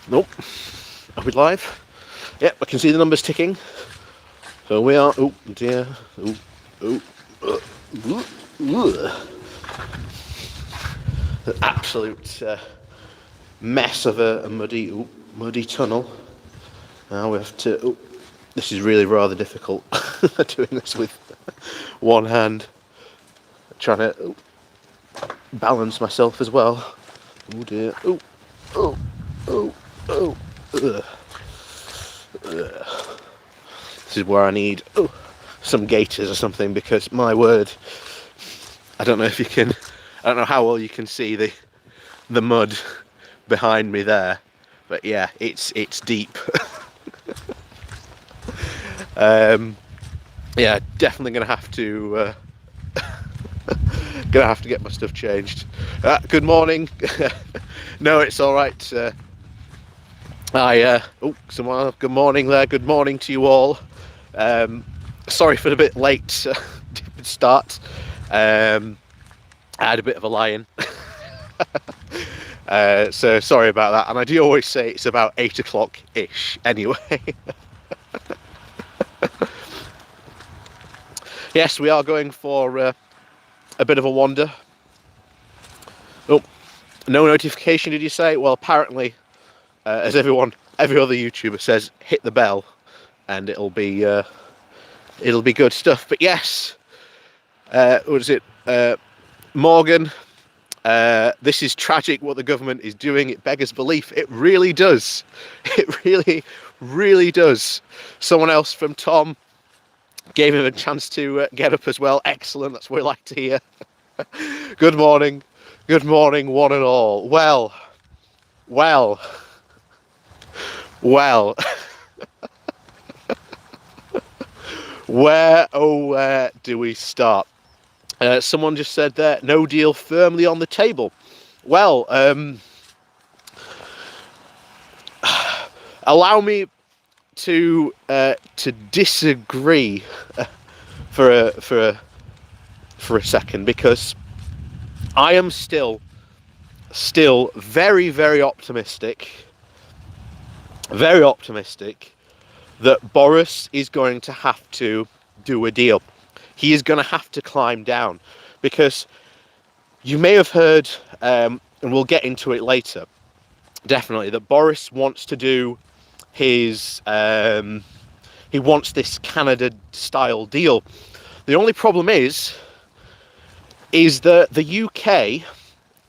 Nope. Are we live? Yep, I can see the numbers ticking. So we are. Oh dear. Oh, oh, an absolute mess of a muddy tunnel. Now we have to. Oh, this is really rather difficult. Doing this with one hand, trying to balance myself as well. Oh dear. Oh, oh, oh, oh. Ugh. This is where I need some gaiters or something, because my word, I don't know how well you can see the mud behind me there, but yeah, it's deep. Yeah, definitely gonna have to get my stuff changed. Good morning. No, it's all right. Someone. Good morning there. Good morning to you all. Sorry for the bit late start. I had a bit of a lie-in. So sorry about that. And I do always say it's about 8 o'clock ish anyway. Yes, we are going for a bit of a wander. Oh, no notification, did you say? Well, apparently, as every other YouTuber says, hit the bell and it'll be good stuff. But yes, what is it? Morgan, this is tragic what the government is doing. It beggars belief. It really does. It really, really does. Someone else from Tom gave him a chance to get up as well. Excellent. That's what we like to hear. Good morning. Good morning, one and all. Well. Where do we start? Someone just said there, no deal firmly on the table. Well, allow me to disagree for a second, because I am still very, very optimistic that Boris is going to have to do a deal. He is going to have to climb down, because you may have heard, and we'll get into it later, definitely, that Boris wants to do his, he wants this Canada-style deal. The only problem is that the UK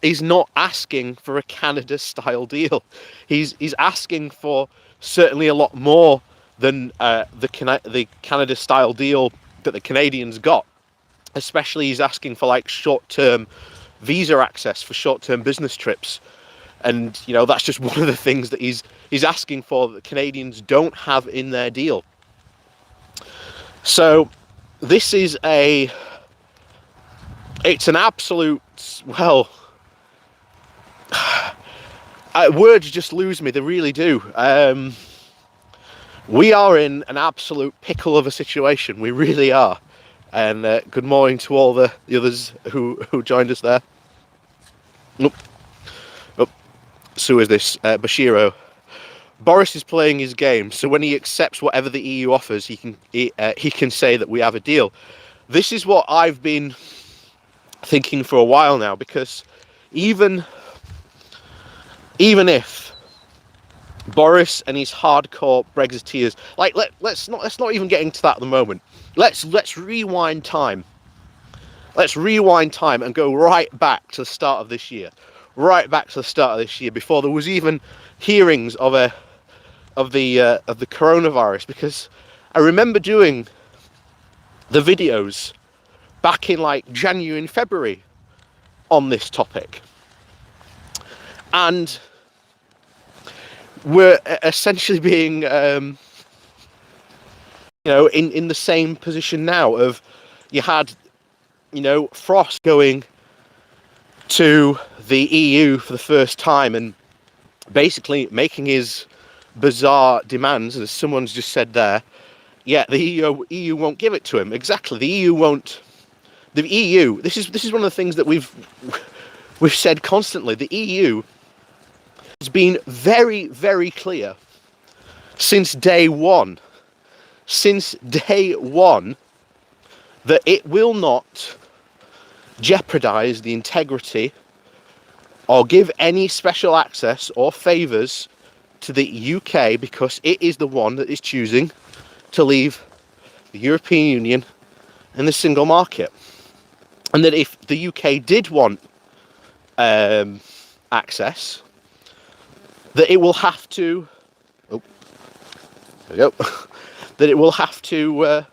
is not asking for a Canada-style deal. He's asking for certainly a lot more than the Canada-style deal that the Canadians got. Especially, he's asking for like short-term visa access for short-term business trips, and you know, that's just one of the things that he's asking for that the Canadians don't have in their deal. So this is it's an absolute, well, words just lose me, they really do. We are in an absolute pickle of a situation, we really are. And good morning to all the others who joined us there. So who is this? Bashiro. Boris is playing his game, so when he accepts whatever the EU offers, he can say that we have a deal. This is what I've been thinking for a while now, because even if Boris and his hardcore Brexiteers, like let's not even get into that at the moment. Let's rewind time. Let's rewind time and go right back to the start of this year. Right back to the start of this year, before there was even hearings of the coronavirus, because I remember doing the videos back in like January and February on this topic, and we're essentially being in the same position now. Of you had Frost going to the EU for the first time and basically making his bizarre demands, as someone's just said there. Yeah, the EU won't give it to him. Exactly, the EU won't. The EU. This is one of the things that we've said constantly. The EU has been very, very clear since day one, that it will not jeopardize the integrity or give any special access or favours to the UK, because it is the one that is choosing to leave the European Union and the single market. And that if the UK did want access, that it will have to, oh, there we go, that it will have to,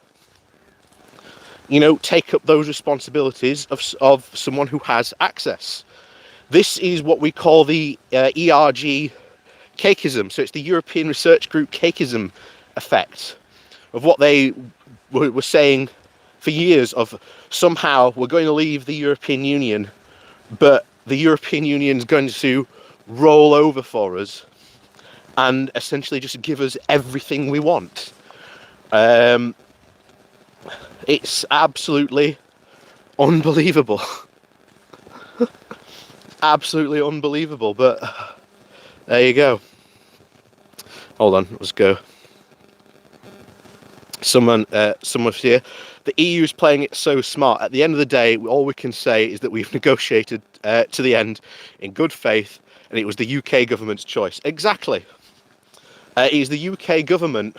you know, take up those responsibilities of someone who has access. This is what we call the ERG cakeism. So it's the European Research Group cakeism effect of what they were saying for years, of somehow we're going to leave the European Union, but the European Union is going to roll over for us and essentially just give us everything we want. It's absolutely unbelievable. Absolutely unbelievable, but there you go. Hold on, let's go. Someone's here. The EU is playing it so smart. At the end of the day, all we can say is that we've negotiated to the end in good faith, and it was the UK government's choice. Exactly. It is the UK government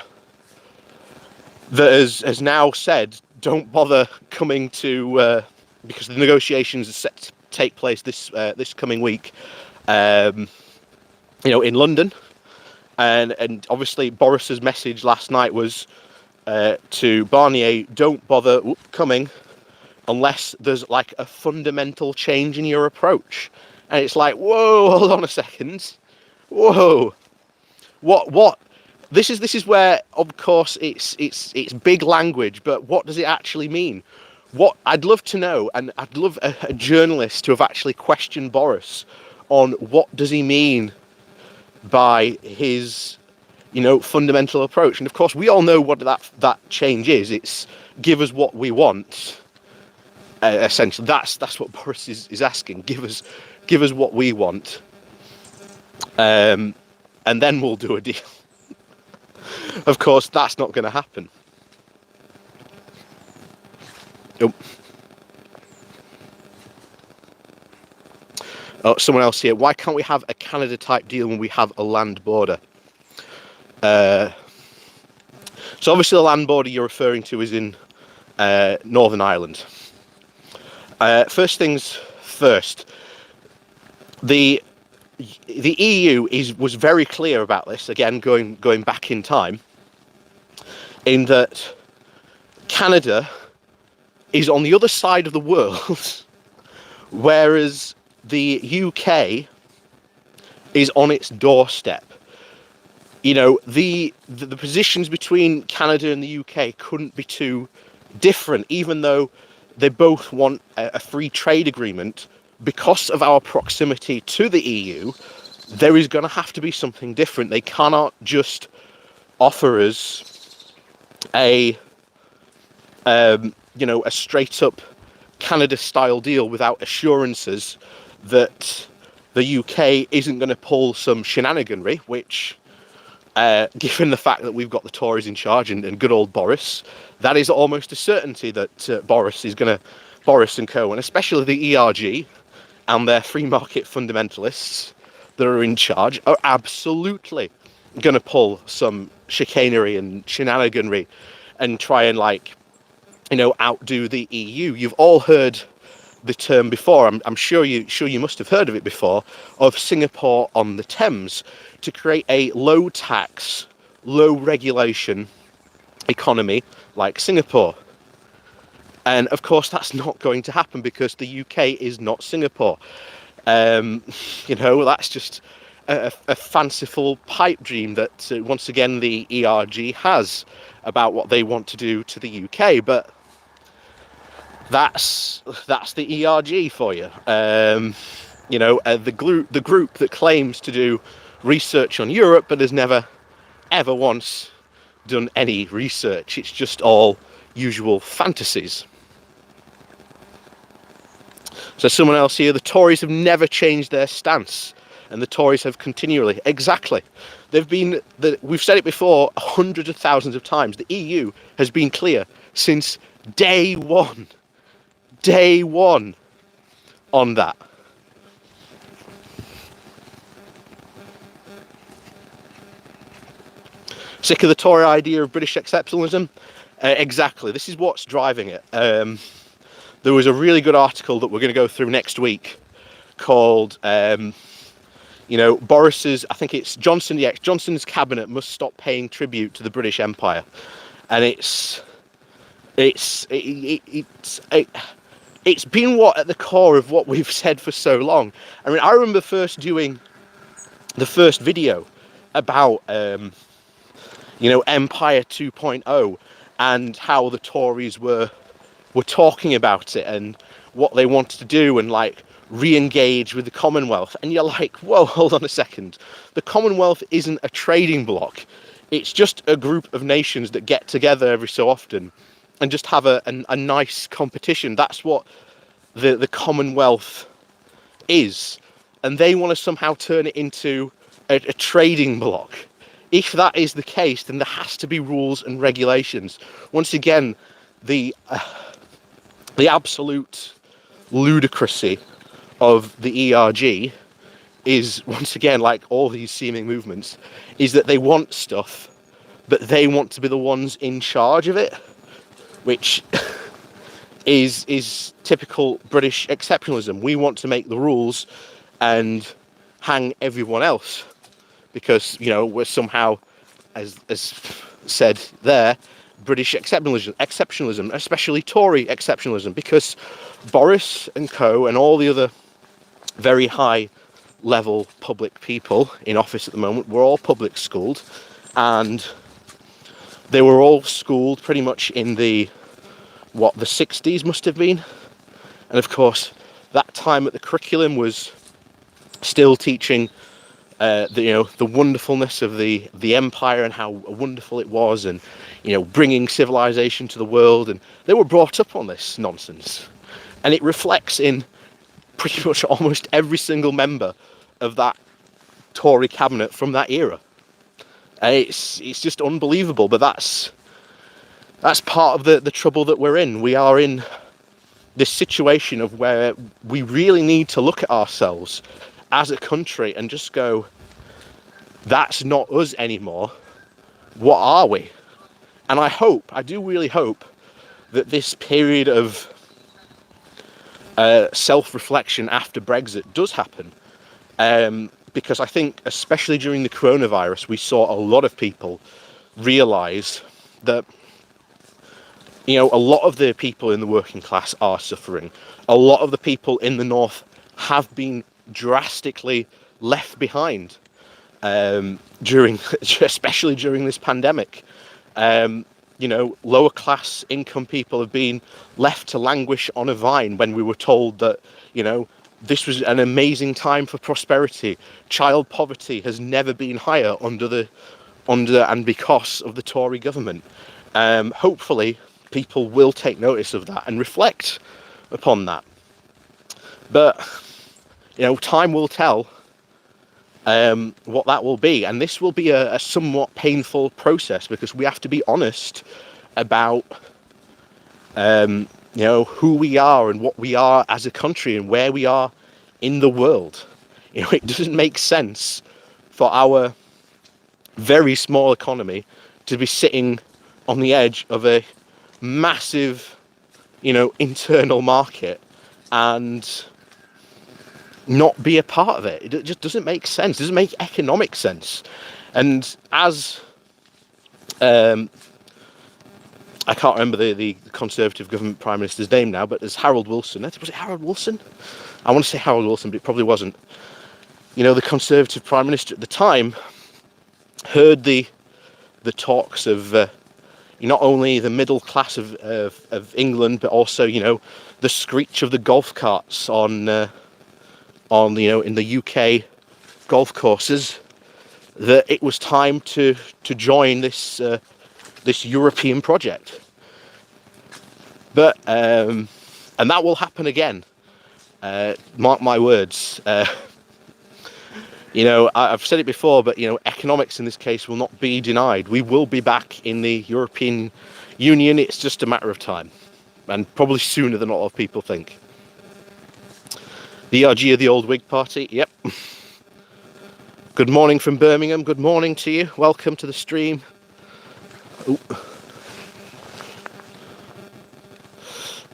that has now said, don't bother coming to, because the negotiations are set to take place this coming week, you know, in London, and obviously Boris's message last night was to Barnier, don't bother coming unless there's like a fundamental change in your approach. And it's like, whoa, hold on a second, whoa, what? This is where, of course, it's big language, but what does it actually mean? What I'd love to know, and I'd love a journalist to have actually questioned Boris on what does he mean by his, you know, fundamental approach. And of course, we all know what that change is. It's give us what we want. Essentially, that's what Boris is asking. Give us what we want, and then we'll do a deal. Of course, that's not going to happen. Oh, someone else here. Why can't we have a Canada-type deal when we have a land border? So obviously the land border you're referring to is in Northern Ireland. First things first, the EU was very clear about this, again going back in time, in that Canada is on the other side of the world, whereas the UK is on its doorstep. You know, the positions between Canada and the UK couldn't be too different, even though they both want a free trade agreement. Because of our proximity to the EU, there is going to have to be something different. They cannot just offer us a you know, a straight up Canada style deal without assurances that the UK isn't going to pull some shenaniganry, which given the fact that we've got the Tories in charge and good old Boris, that is almost a certainty that Boris and co, and especially the ERG and their free market fundamentalists that are in charge, are absolutely going to pull some chicanery and shenaniganry and try and, like, you know, outdo the EU. You've all heard the term before. I'm sure you must have heard of it before, of Singapore on the Thames, to create a low tax, low regulation economy like Singapore. And of course that's not going to happen because the UK is not Singapore. You know, that's just a fanciful pipe dream that once again the ERG has about what they want to do to the UK, but that's the ERG for you. You know, the group that claims to do research on Europe but has never ever once done any research. It's just all usual fantasies. So someone else here, the Tories have never changed their stance. and the Tories have continually, exactly. We've said it before hundreds of thousands of times. The EU has been clear since day one on that. Sick of the Tory idea of British exceptionalism? Exactly. This is what's driving it. There was a really good article that we're going to go through next week called, Boris's, I think it's Johnson, Johnson's cabinet must stop paying tribute to the British Empire. And it's been at the core of what we've said for so long. I mean, I remember first doing the first video about, Empire 2.0 and how the Tories were talking about it and what they wanted to do and re-engage with the Commonwealth. And you're like, whoa, hold on a second. The Commonwealth isn't a trading bloc. It's just a group of nations that get together every so often and just have a nice competition. That's what the Commonwealth is. And they want to somehow turn it into a trading bloc. If that is the case, then there has to be rules and regulations. Once again, the absolute ludicrousy of the ERG is, once again, like all these seeming movements, is that they want stuff, but they want to be the ones in charge of it, which is typical British exceptionalism. We want to make the rules and hang everyone else because, we're somehow, as said there, British exceptionalism, especially Tory exceptionalism, because Boris and co and all the other very high level public people in office at the moment were all public schooled, and they were all schooled pretty much in the 60s must have been. And of course that time at the curriculum was still teaching the wonderfulness of the empire and how wonderful it was, and bringing civilization to the world, and they were brought up on this nonsense, and it reflects in pretty much almost every single member of that Tory cabinet from that era. It's just unbelievable, but that's part of the trouble that we're in. We are in this situation of where we really need to look at ourselves as a country and just go, that's not us anymore. What are we? And I do really hope that this period of self-reflection after Brexit does happen. Because I think, especially during the coronavirus, we saw a lot of people realise that, a lot of the people in the working class are suffering. A lot of the people in the north have been drastically left behind especially during this pandemic. Lower class income people have been left to languish on a vine when we were told that, this was an amazing time for prosperity. Child poverty has never been higher under and because of the Tory government. Hopefully people will take notice of that and reflect upon that. But, time will tell what that will be. And this will be a somewhat painful process, because we have to be honest about who we are and what we are as a country and where we are in the world. It doesn't make sense for our very small economy to be sitting on the edge of a massive, internal market and not be a part of it. It just doesn't make sense. It doesn't make economic sense. And as I can't remember the Conservative government Prime Minister's name now, but as Harold Wilson, was it Harold Wilson? I want to say Harold Wilson, but it probably wasn't. The Conservative Prime Minister at the time heard the talks of not only the middle class of England, but also, the screech of the golf carts on in the UK golf courses, that it was time to join this European project. But and that will happen again. Mark my words. I've said it before, but economics in this case will not be denied. We will be back in the European Union. It's just a matter of time, and probably sooner than a lot of people think. The ERG of the old Whig Party. Yep. Good morning from Birmingham. Good morning to you. Welcome to the stream. Ooh.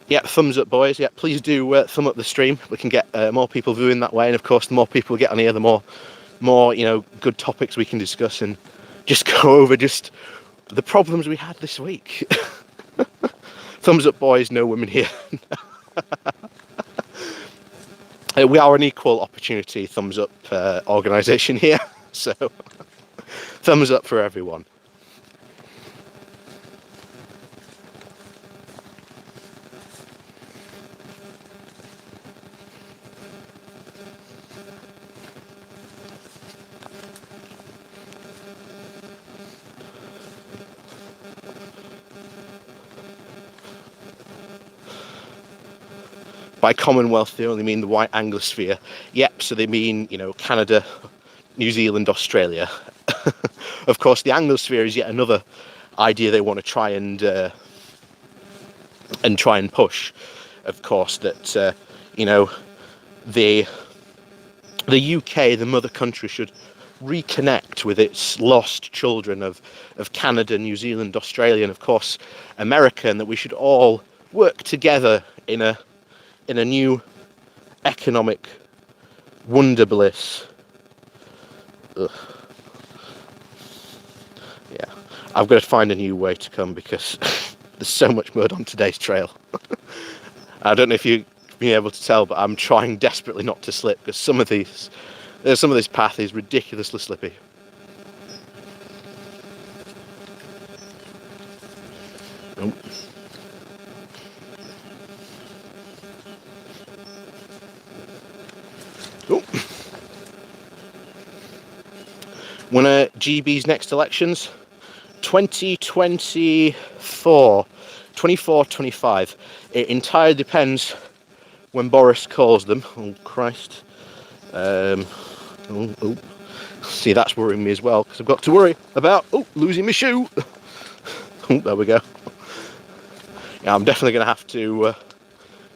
Yeah, thumbs up, boys. Yeah, please do thumb up the stream. We can get more people viewing that way, and of course, the more people get on here, the more good topics we can discuss and just go over just the problems we had this week. Thumbs up, boys. No women here. We are an equal opportunity thumbs up organisation here, so thumbs up for everyone. By Commonwealth, they only mean the white Anglosphere. Yep, so they mean, Canada, New Zealand, Australia. Of course, the Anglosphere is yet another idea they want to try and push. Of course, that the UK, the mother country, should reconnect with its lost children of Canada, New Zealand, Australia, and of course America, and that we should all work together in a new economic wonder bliss. Ugh. Yeah, I've got to find a new way to come because there's so much mud on today's trail. I don't know if you've been able to tell, but I'm trying desperately not to slip because some of this path is ridiculously slippy. Oh. Oh. When are GB's next elections? 2024, 25. It entirely depends when Boris calls them. Oh Christ. See, that's worrying me as well because I've got to worry about losing my shoe. There we go. Yeah, I'm definitely going to have to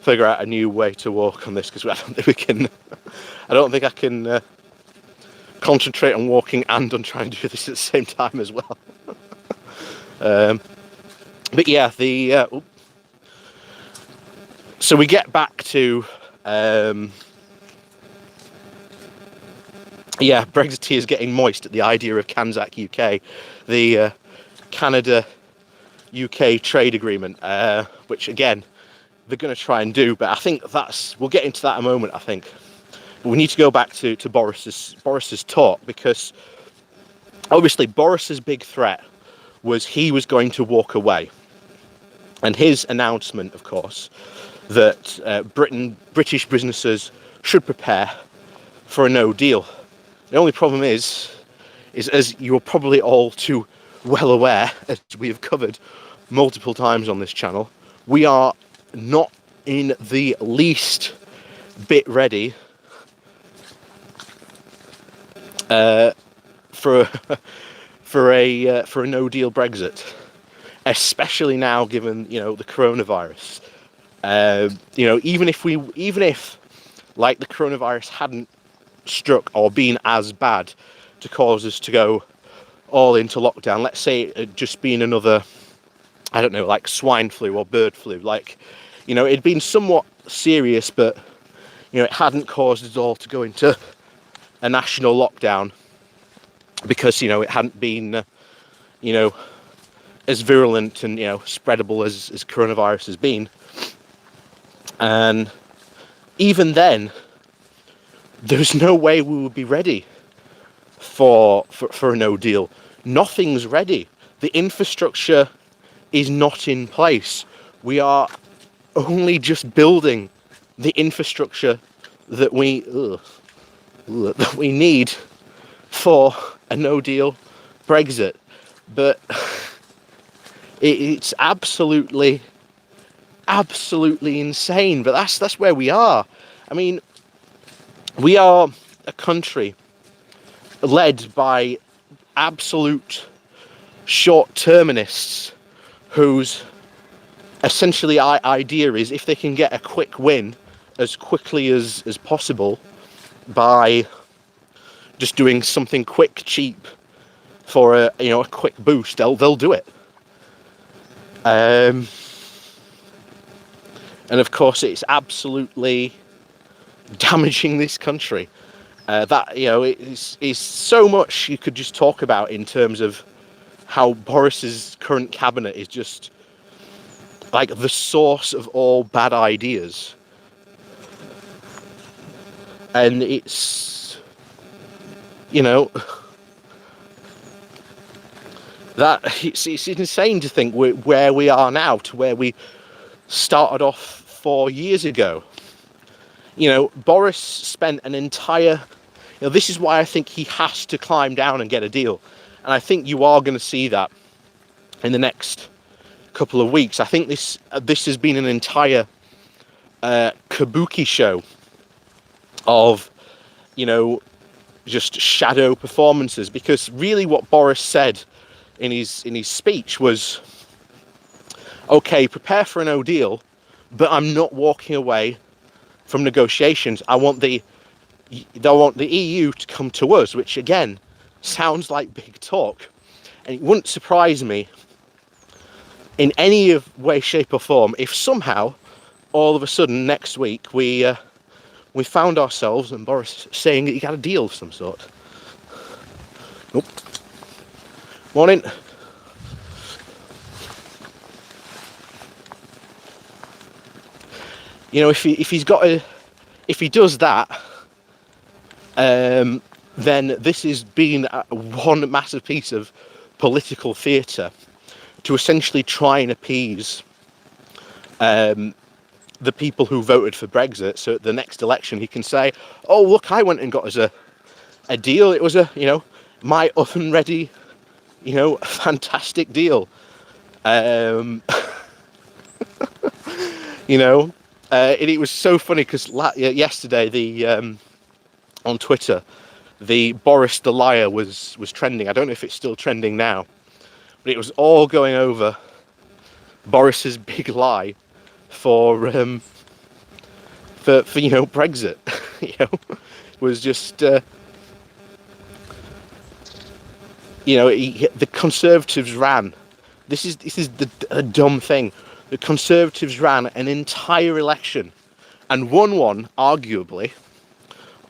figure out a new way to walk on this because I don't think I can concentrate on walking and on trying to do this at the same time as well. But yeah, so we get back to Brexiteers getting moist at the idea of Kanzak UK, the Canada UK trade agreement, which again they're going to try and do, but I think we'll get into that in a moment. I think, but we need to go back to Boris's talk because obviously Boris's big threat was he was going to walk away, and his announcement, of course, that British businesses should prepare for a no deal. The only problem is as you're probably all too well aware, as we have covered multiple times on this channel, we are not in the least bit ready for a no deal Brexit, especially now given the coronavirus. Even if like the coronavirus hadn't struck or been as bad to cause us to go all into lockdown, let's say it had just been another, I don't know, like swine flu or bird flu, it'd been somewhat serious, but it hadn't caused us all to go into a national lockdown because it hadn't been as virulent and spreadable as coronavirus has been. And even then, there's no way we would be ready for a no deal. Nothing's ready. The infrastructure is not in place. We are only just building the infrastructure that we need for a no deal Brexit. But it's absolutely insane. But that's where we are. I mean, we are a country led by absolute short-terminists whose essentially idea is if they can get a quick win as quickly as possible by just doing something quick, cheap for a quick boost, they'll do it. And of course, it's absolutely damaging this country. That is so much you could just talk about in terms of how Boris's current cabinet is just like the source of all bad ideas, and it's that it's insane to think where we are now to where we started off 4 years ago. Boris spent an entire, this is why I think he has to climb down and get a deal. And I think you are going to see that in the next couple of weeks. I think this has been an entire kabuki show of, just shadow performances, because really what Boris said in his speech was, okay, prepare for a no deal, but I'm not walking away from negotiations. I want the EU to come to us, which again sounds like big talk, and it wouldn't surprise me in any way, shape or form if somehow all of a sudden next week we found ourselves and Boris saying that he got a deal of some sort. Nope. Morning. If he does that, then this has been one massive piece of political theatre to essentially try and appease the people who voted for Brexit, so at the next election he can say, oh look, I went and got us a deal. It was my oven ready, fantastic deal. It was so funny because yesterday on Twitter, the Boris the Liar was trending. I don't know if it's still trending now, but it was all going over Boris's big lie for Brexit. It was just the Conservatives ran. This is a dumb thing. The Conservatives ran an entire election and won one, arguably,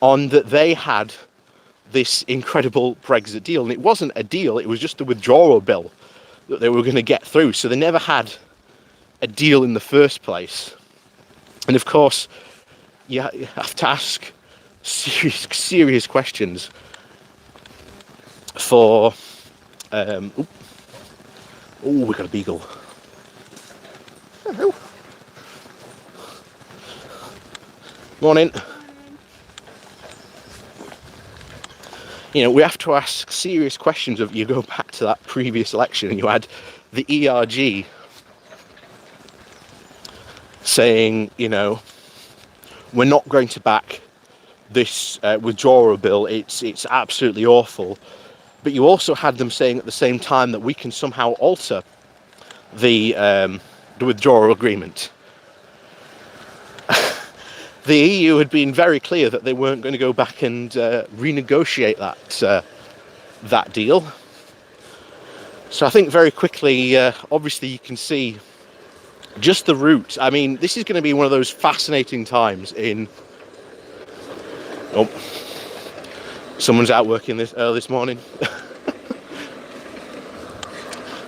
on that they had this incredible Brexit deal. And it wasn't a deal, it was just a withdrawal bill that they were going to get through. So they never had a deal in the first place. And of course, you have to ask serious questions for... we got a beagle. Hello. Morning. We have to ask serious questions of, you go back to that previous election and you had the ERG saying, we're not going to back this withdrawal bill, it's absolutely awful. But you also had them saying at the same time that we can somehow alter the withdrawal agreement. The EU had been very clear that they weren't going to go back and renegotiate that deal. So I think very quickly, obviously you can see just the route. I mean, this is going to be one of those fascinating times in... Oh, someone's out working this morning.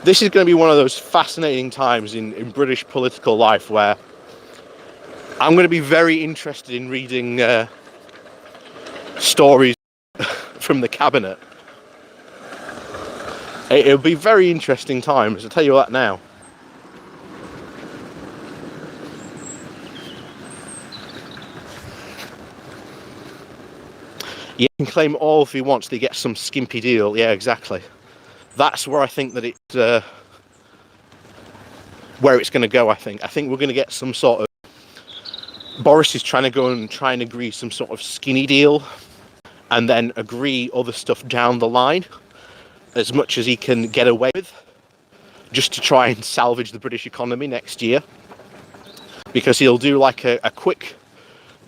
This is going to be one of those fascinating times in British political life where I'm going to be very interested in reading stories from the cabinet. It'll be very interesting times, I'll tell you that now. Yeah, he can claim all if he wants to get some skimpy deal. Yeah, exactly. That's where I think that it's where it's going to go. I think we're going to get some sort of... Boris is trying to go and try and agree some sort of skinny deal, and then agree other stuff down the line as much as he can get away with, just to try and salvage the British economy next year. Because he'll do like a quick,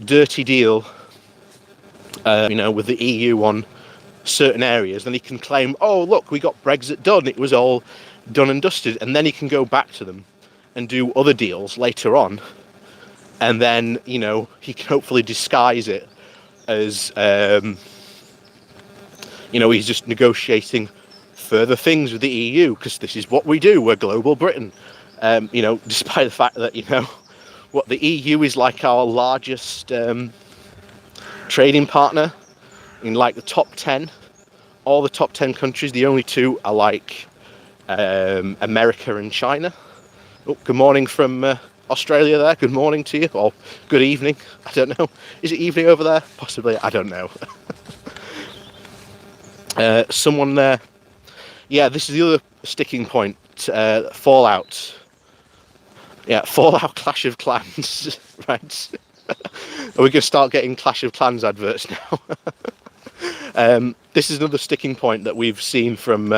dirty deal, with the EU on certain areas, then he can claim, oh look, we got Brexit done, it was all done and dusted, and then he can go back to them and do other deals later on, and then he can hopefully disguise it as he's just negotiating further things with the EU, because this is what we do, we're global Britain, despite the fact that what the EU is like our largest trading partner in like the top 10. All the top 10 countries, the only two are like America and China. Oh, good morning from Australia there. Good morning to you, or good evening. I don't know. Is it evening over there? Possibly. I don't know. Someone there. Yeah, this is the other sticking point. Fallout. Yeah, Fallout Clash of Clans. Right. Are we going to start getting Clash of Clans adverts now? This is another sticking point that we've seen from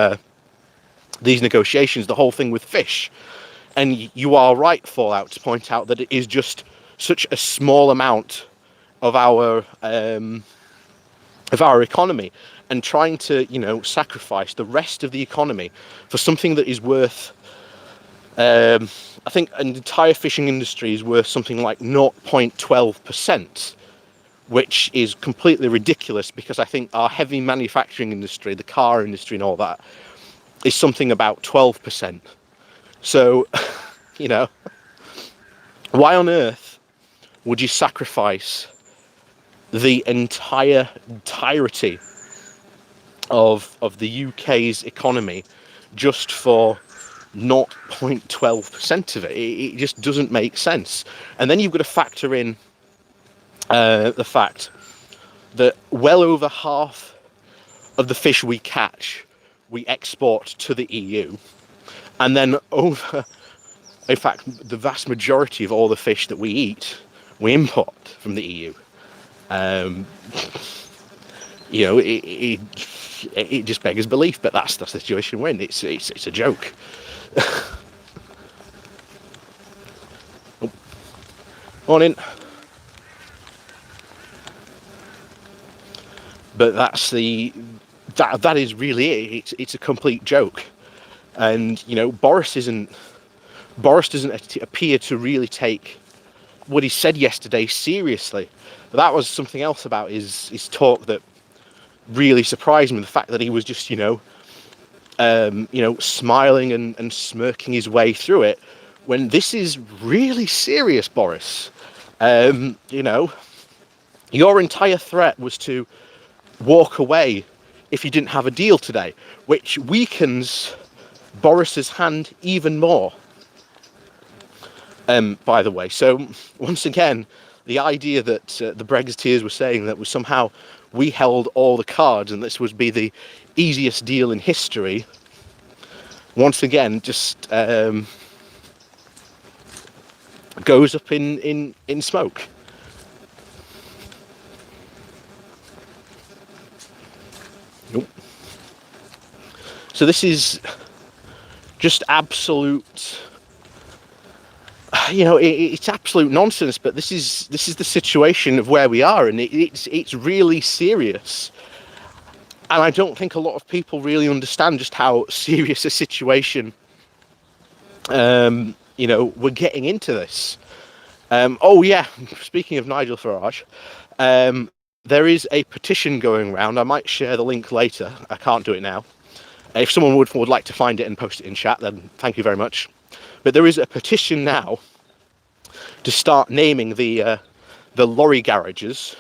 these negotiations, the whole thing with fish. And you are right, Fallout, to point out that it is just such a small amount of our economy, and trying to sacrifice the rest of the economy for something that is worth I think an entire fishing industry is worth something like 0.12%, which is completely ridiculous, because I think our heavy manufacturing industry, the car industry and all that, is something about 12%. So, why on earth would you sacrifice the entirety of the UK's economy just for 0.12% of it? It just doesn't make sense. And then you've got to factor in the fact that well over half of the fish we catch, we export to the EU, and then in fact, the vast majority of all the fish that we eat, we import from the EU. It just beggars belief, but that's the situation we're in. It's a joke. Oh. Morning. But that is really it. It's a complete joke, and Boris doesn't appear to really take what he said yesterday seriously. But that was something else about his talk that really surprised me. The fact that he was just smiling and smirking his way through it, when this is really serious, Boris. Your entire threat was to walk away if you didn't have a deal today, which weakens Boris's hand even more, by the way. So once again, the idea that the Brexiteers were saying that was somehow we held all the cards and this would be the easiest deal in history, once again just goes up in smoke. Nope. So this is just absolute, it's absolute nonsense. But this is the situation of where we are, and it's really serious. And I don't think a lot of people really understand just how serious a situation, we're getting into this. Oh yeah, speaking of Nigel Farage, there is a petition going around. I might share the link later. I can't do it now. If someone would like to find it and post it in chat, then thank you very much. But there is a petition now to start naming the lorry garages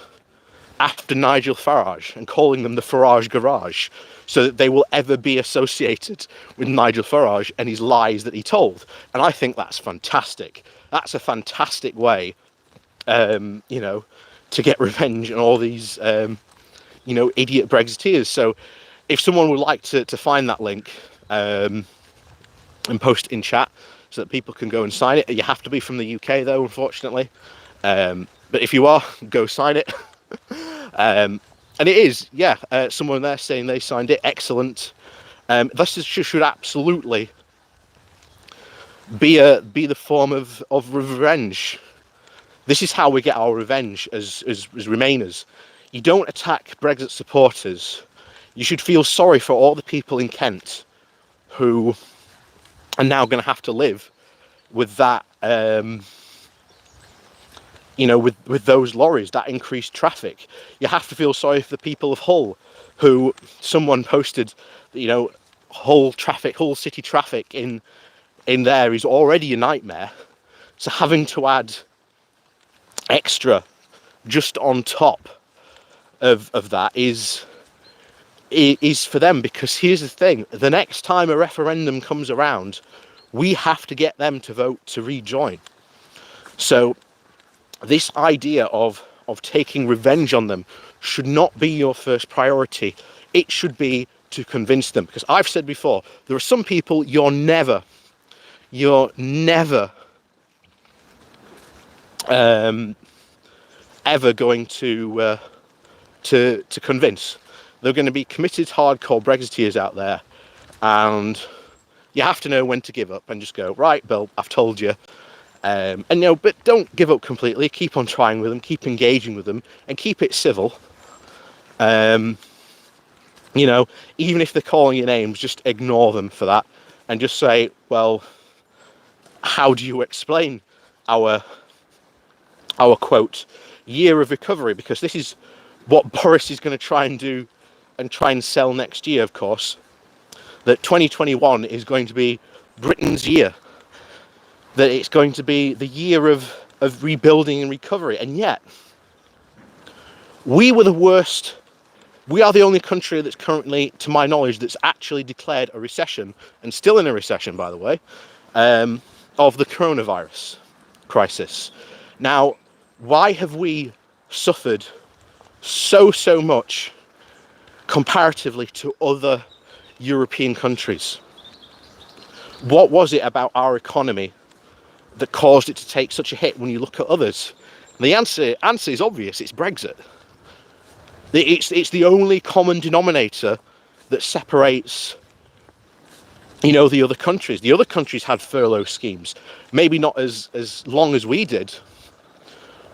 after Nigel Farage and calling them the Farage Garage, so that they will ever be associated with Nigel Farage and his lies that he told. And I think that's fantastic. That's a fantastic way, to get revenge on all these, idiot Brexiteers. So if someone would like to find that link and post it in chat so that people can go and sign it. You have to be from the UK though, unfortunately. But if you are, go sign it. And And it is, yeah. Someone there saying they signed it. Excellent. Should absolutely be the form of revenge. This is how we get our revenge as Remainers. You don't attack Brexit supporters. You should feel sorry for all the people in Kent who are now going to have to live with that, with those lorries, that increased traffic. You have to feel sorry for the people of Hull, who someone posted, Hull city traffic in there is already a nightmare. So having to add extra just on top of that is for them, because here's the thing: the next time a referendum comes around, we have to get them to vote to rejoin. So this idea of taking revenge on them should not be your first priority. It should be to convince them, because I've said before, there are some people you're never ever going to convince. They're going to be committed, hardcore Brexiteers out there, and you have to know when to give up and just go, right, Bill, I've told you. But don't give up completely. Keep on trying with them, keep engaging with them, and keep it civil. Even if they're calling your names, just ignore them for that, and just say, well, how do you explain our quote, year of recovery? Because this is what Boris is going to try and do and try and sell next year, of course, that 2021 is going to be Britain's year, that it's going to be the year of rebuilding and recovery. And yet, we were the worst. We are the only country that's currently, to my knowledge, that's actually declared a recession, and still in a recession, by the way, of the coronavirus crisis. Now, why have we suffered so much comparatively to other European countries? What was it about our economy that caused it to take such a hit when you look at others? And the answer is obvious. It's Brexit. It's the only common denominator that separates, the other countries. The other countries had furlough schemes, maybe not as long as we did,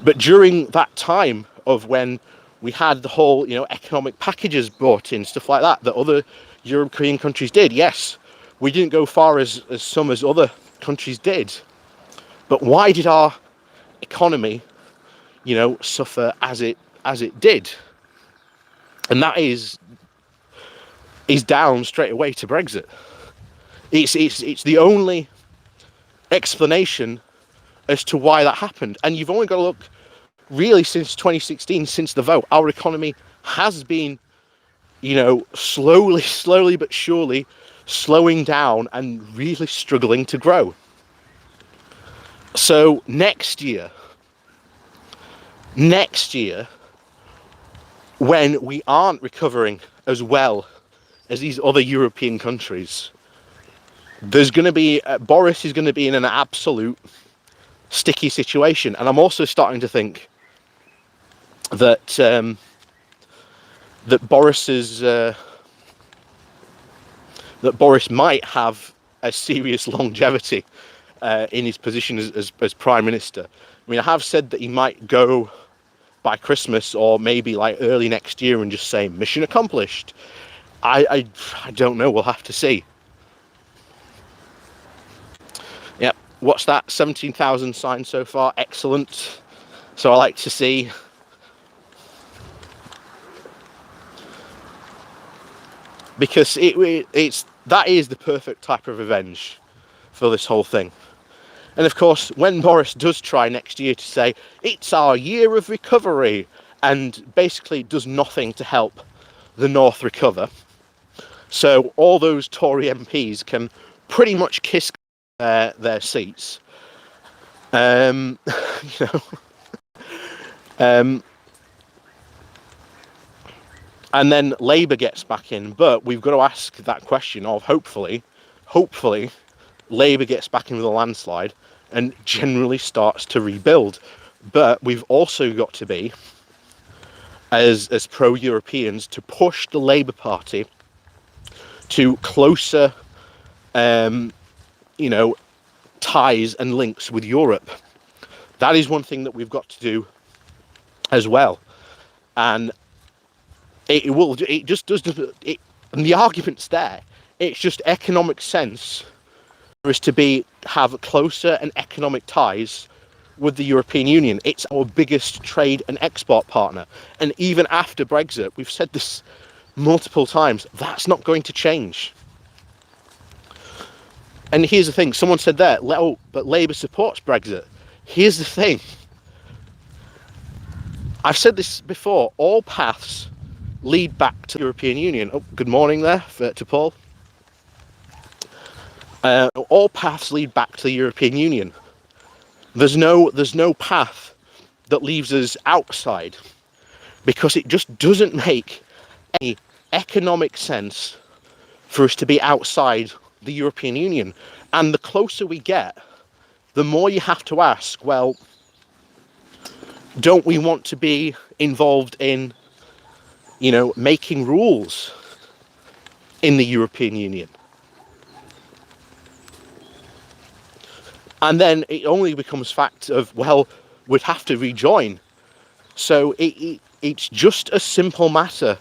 but during that time of when we had the whole, economic packages brought in, stuff like that other European countries did. Yes, we didn't go far as some as other countries did. But why did our economy, suffer as it did? And that is down straight away to Brexit. It's the only explanation as to why that happened. And you've only got to look really since 2016, since the vote. Our economy has been, slowly but surely slowing down and really struggling to grow. So next year, when we aren't recovering as well as these other European countries, there's going to be, Boris is going to be in an absolute sticky situation. And I'm also starting to think that Boris might have a serious longevity in his position as Prime Minister. I mean, I have said that he might go by Christmas or maybe like early next year and just say mission accomplished. I don't know. We'll have to see. Yep. What's that? 17,000 signed so far. Excellent. So I like to see. Because that is the perfect type of revenge for this whole thing. And of course, when Boris does try next year to say, it's our year of recovery, and basically does nothing to help the North recover, so all those Tory MPs can pretty much kiss their seats, and then Labour gets back in. But we've got to ask that question of hopefully Labour gets back in with a landslide and generally starts to rebuild. But we've also got to be as pro-Europeans to push the Labour Party to closer, you know, ties and links with Europe. That is one thing that we've got to do as well. And it just does, and the argument's there. It's just economic sense for us to have closer and economic ties with the European Union. It's our biggest trade and export partner. And even after Brexit, we've said this multiple times, that's not going to change. And here's the thing, someone said there, oh, but Labour supports Brexit. Here's the thing. I've said this before, all paths lead back to the European Union. Oh, good morning there to Paul. All paths lead back to the European Union. There's no path that leaves us outside, because it just doesn't make any economic sense for us to be outside the European Union. And the closer we get, the more you have to ask, well, don't we want to be involved in, you know, making rules in the European Union? And then it only becomes fact of, well, we'd have to rejoin. So it's just a simple matter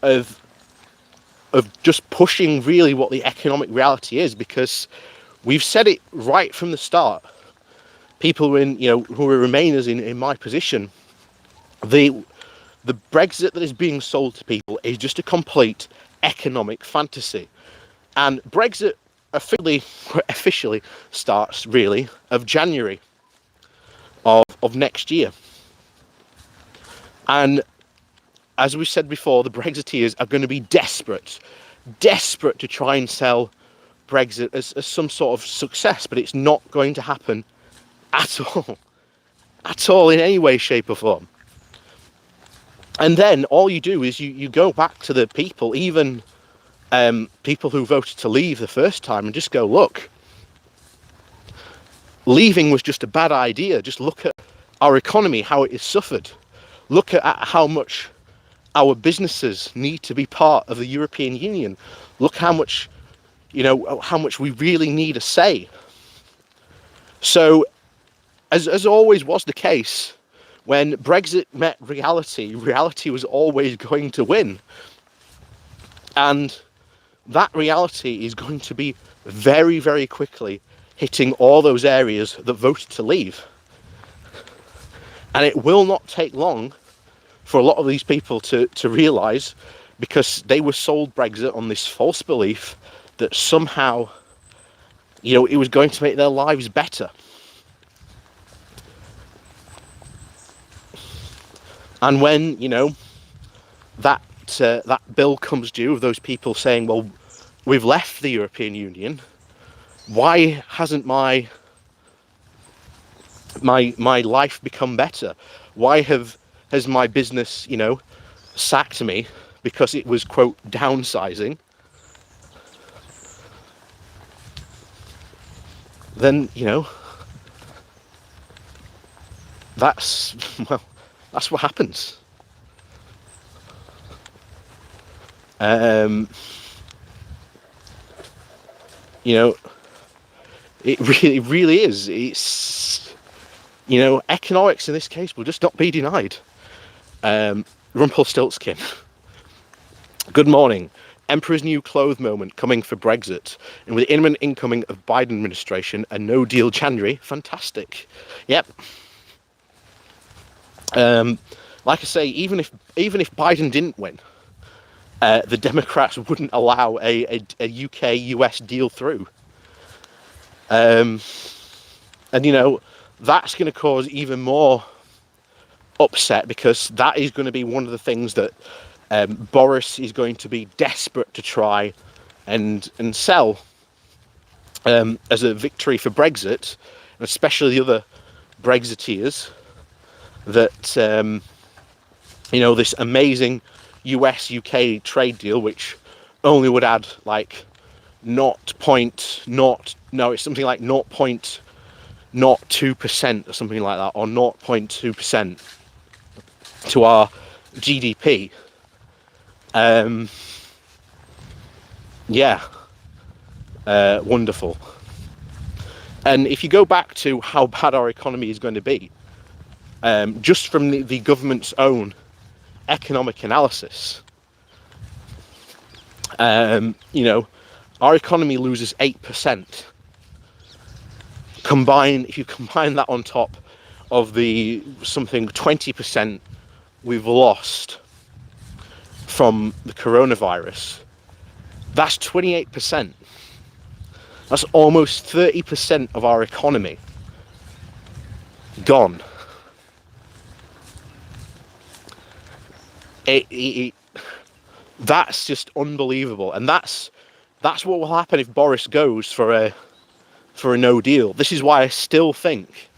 of just pushing really what the economic reality is, because we've said it right from the start. People who are Remainers in my position, the Brexit that is being sold to people is just a complete economic fantasy. And Brexit officially starts really of January of next year. And as we said before, the Brexiteers are going to be desperate to try and sell Brexit as some sort of success, but it's not going to happen at all in any way, shape or form. And then all you do is you go back to the people, even people who voted to leave the first time, and just go, look, leaving was just a bad idea. Just look at our economy, how it has suffered. Look at how much our businesses need to be part of the European Union. Look how much we really need a say. So, as always was the case, when Brexit met reality was always going to win. And that reality is going to be very, very quickly hitting all those areas that voted to leave. And it will not take long for a lot of these people to realise, because they were sold Brexit on this false belief that somehow, it was going to make their lives better. And when, that bill comes due of those people saying, well, we've left the European Union, why hasn't my life become better? Why has my business, sacked me because it was, quote, downsizing? Then, that's what happens. It really is. It's, economics in this case will just not be denied. Rumpelstiltskin. Good morning. Emperor's new clothes moment coming for Brexit, and with imminent incoming of Biden administration, a no deal January. Fantastic. Yep. Like I say, even if Biden didn't win, the Democrats wouldn't allow a UK-US deal through. And that's going to cause even more upset, because that is going to be one of the things that Boris is going to be desperate to try and sell as a victory for Brexit, and especially the other Brexiteers, that this amazing US-UK trade deal, which only would add like it's something like 0.02% or something like that, or 0.2% to our GDP. Yeah, wonderful. And if you go back to how bad our economy is going to be, just from the government's own economic analysis, you know, our economy loses 8%. If you combine that on top of the something 20% we've lost from the coronavirus, that's 28%. That's almost 30% of our economy gone. That's just unbelievable, and that's what will happen if Boris goes for a no deal. This is why I still think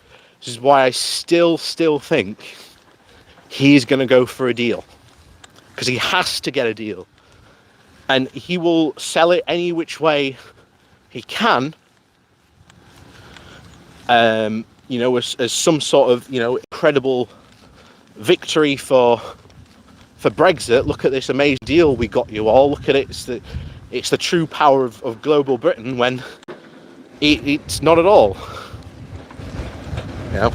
he's going to go for a deal, because he has to get a deal, and he will sell it any which way he can, you know, as some sort of, you know, incredible victory for Brexit. Look at this amazing deal we got you all. Look at it. It's the true power of global Britain, when it's not at all. You know?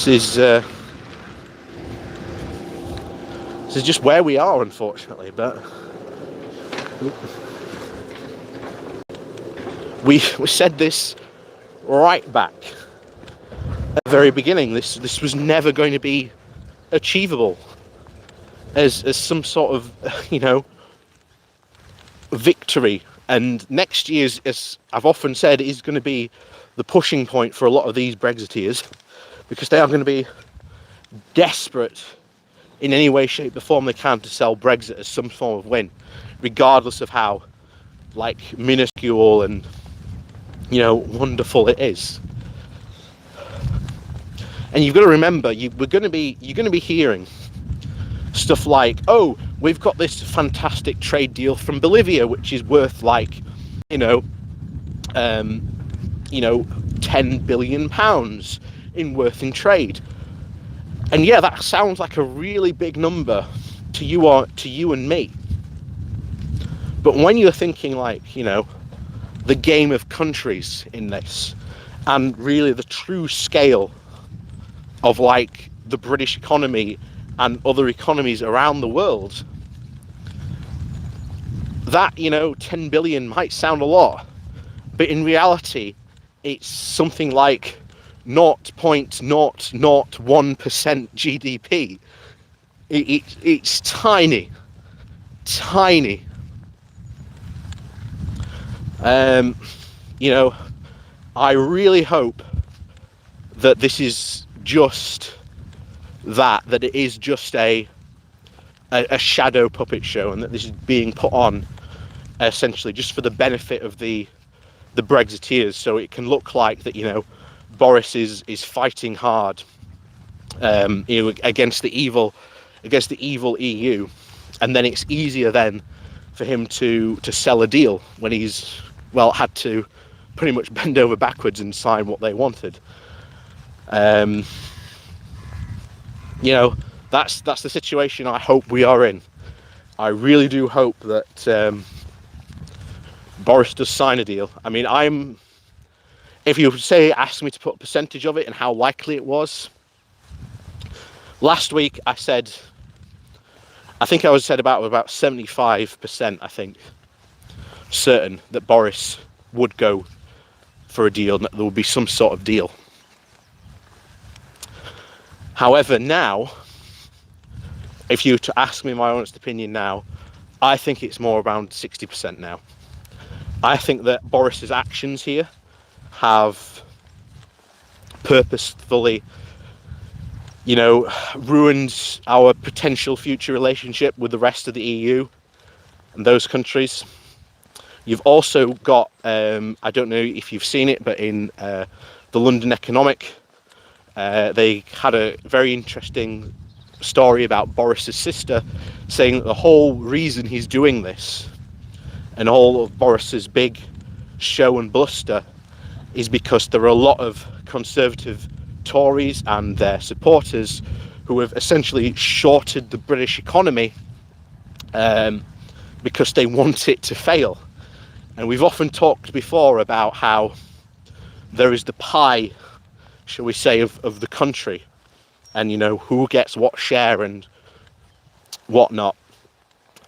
This is just where we are, unfortunately. But we said this right back at the very beginning. This was never going to be achievable as some sort of, you know, victory. And next year's, as I've often said, is going to be the pushing point for a lot of these Brexiteers, because they are going to be desperate in any way, shape or form they can to sell Brexit as some form of win, regardless of how, like, minuscule and, you know, wonderful it is. And you've got to remember, you're going to be hearing stuff like, oh, we've got this fantastic trade deal from Bolivia, which is worth, like, you know, 10 billion pounds in trade. And yeah, that sounds like a really big number to you and me. But when you're thinking, like, you know, the game of countries in this, and really the true scale of, like, the British economy and other economies around the world, that, you know, 10 billion might sound a lot, but in reality it's something like 0.001% GDP. It's tiny. You know, I really hope that this is just that it is just a shadow puppet show, and that this is being put on essentially just for the benefit of the Brexiteers, so it can look like that, you know, Boris is fighting hard, you know, against the evil EU, and then it's easier then for him to sell a deal when he's, well, had to pretty much bend over backwards and sign what they wanted. You know, that's the situation I hope we are in. I really do hope that Boris does sign a deal. I mean, if you ask me to put a percentage of it and how likely it was, last week I said about 75%, I think, certain that Boris would go for a deal, and that there would be some sort of deal. However, now, if you were to ask me my honest opinion now, I think it's more around 60% now. I think that Boris's actions here have purposefully, you know, ruined our potential future relationship with the rest of the EU and those countries. You've also got, I don't know if you've seen it, but in the London Economic, they had a very interesting story about Boris's sister, saying that the whole reason he's doing this and all of Boris's big show and bluster is because there are a lot of conservative Tories and their supporters who have essentially shorted the British economy because they want it to fail. And we've often talked before about how there is the pie, shall we say, of the country, and who gets what share and whatnot.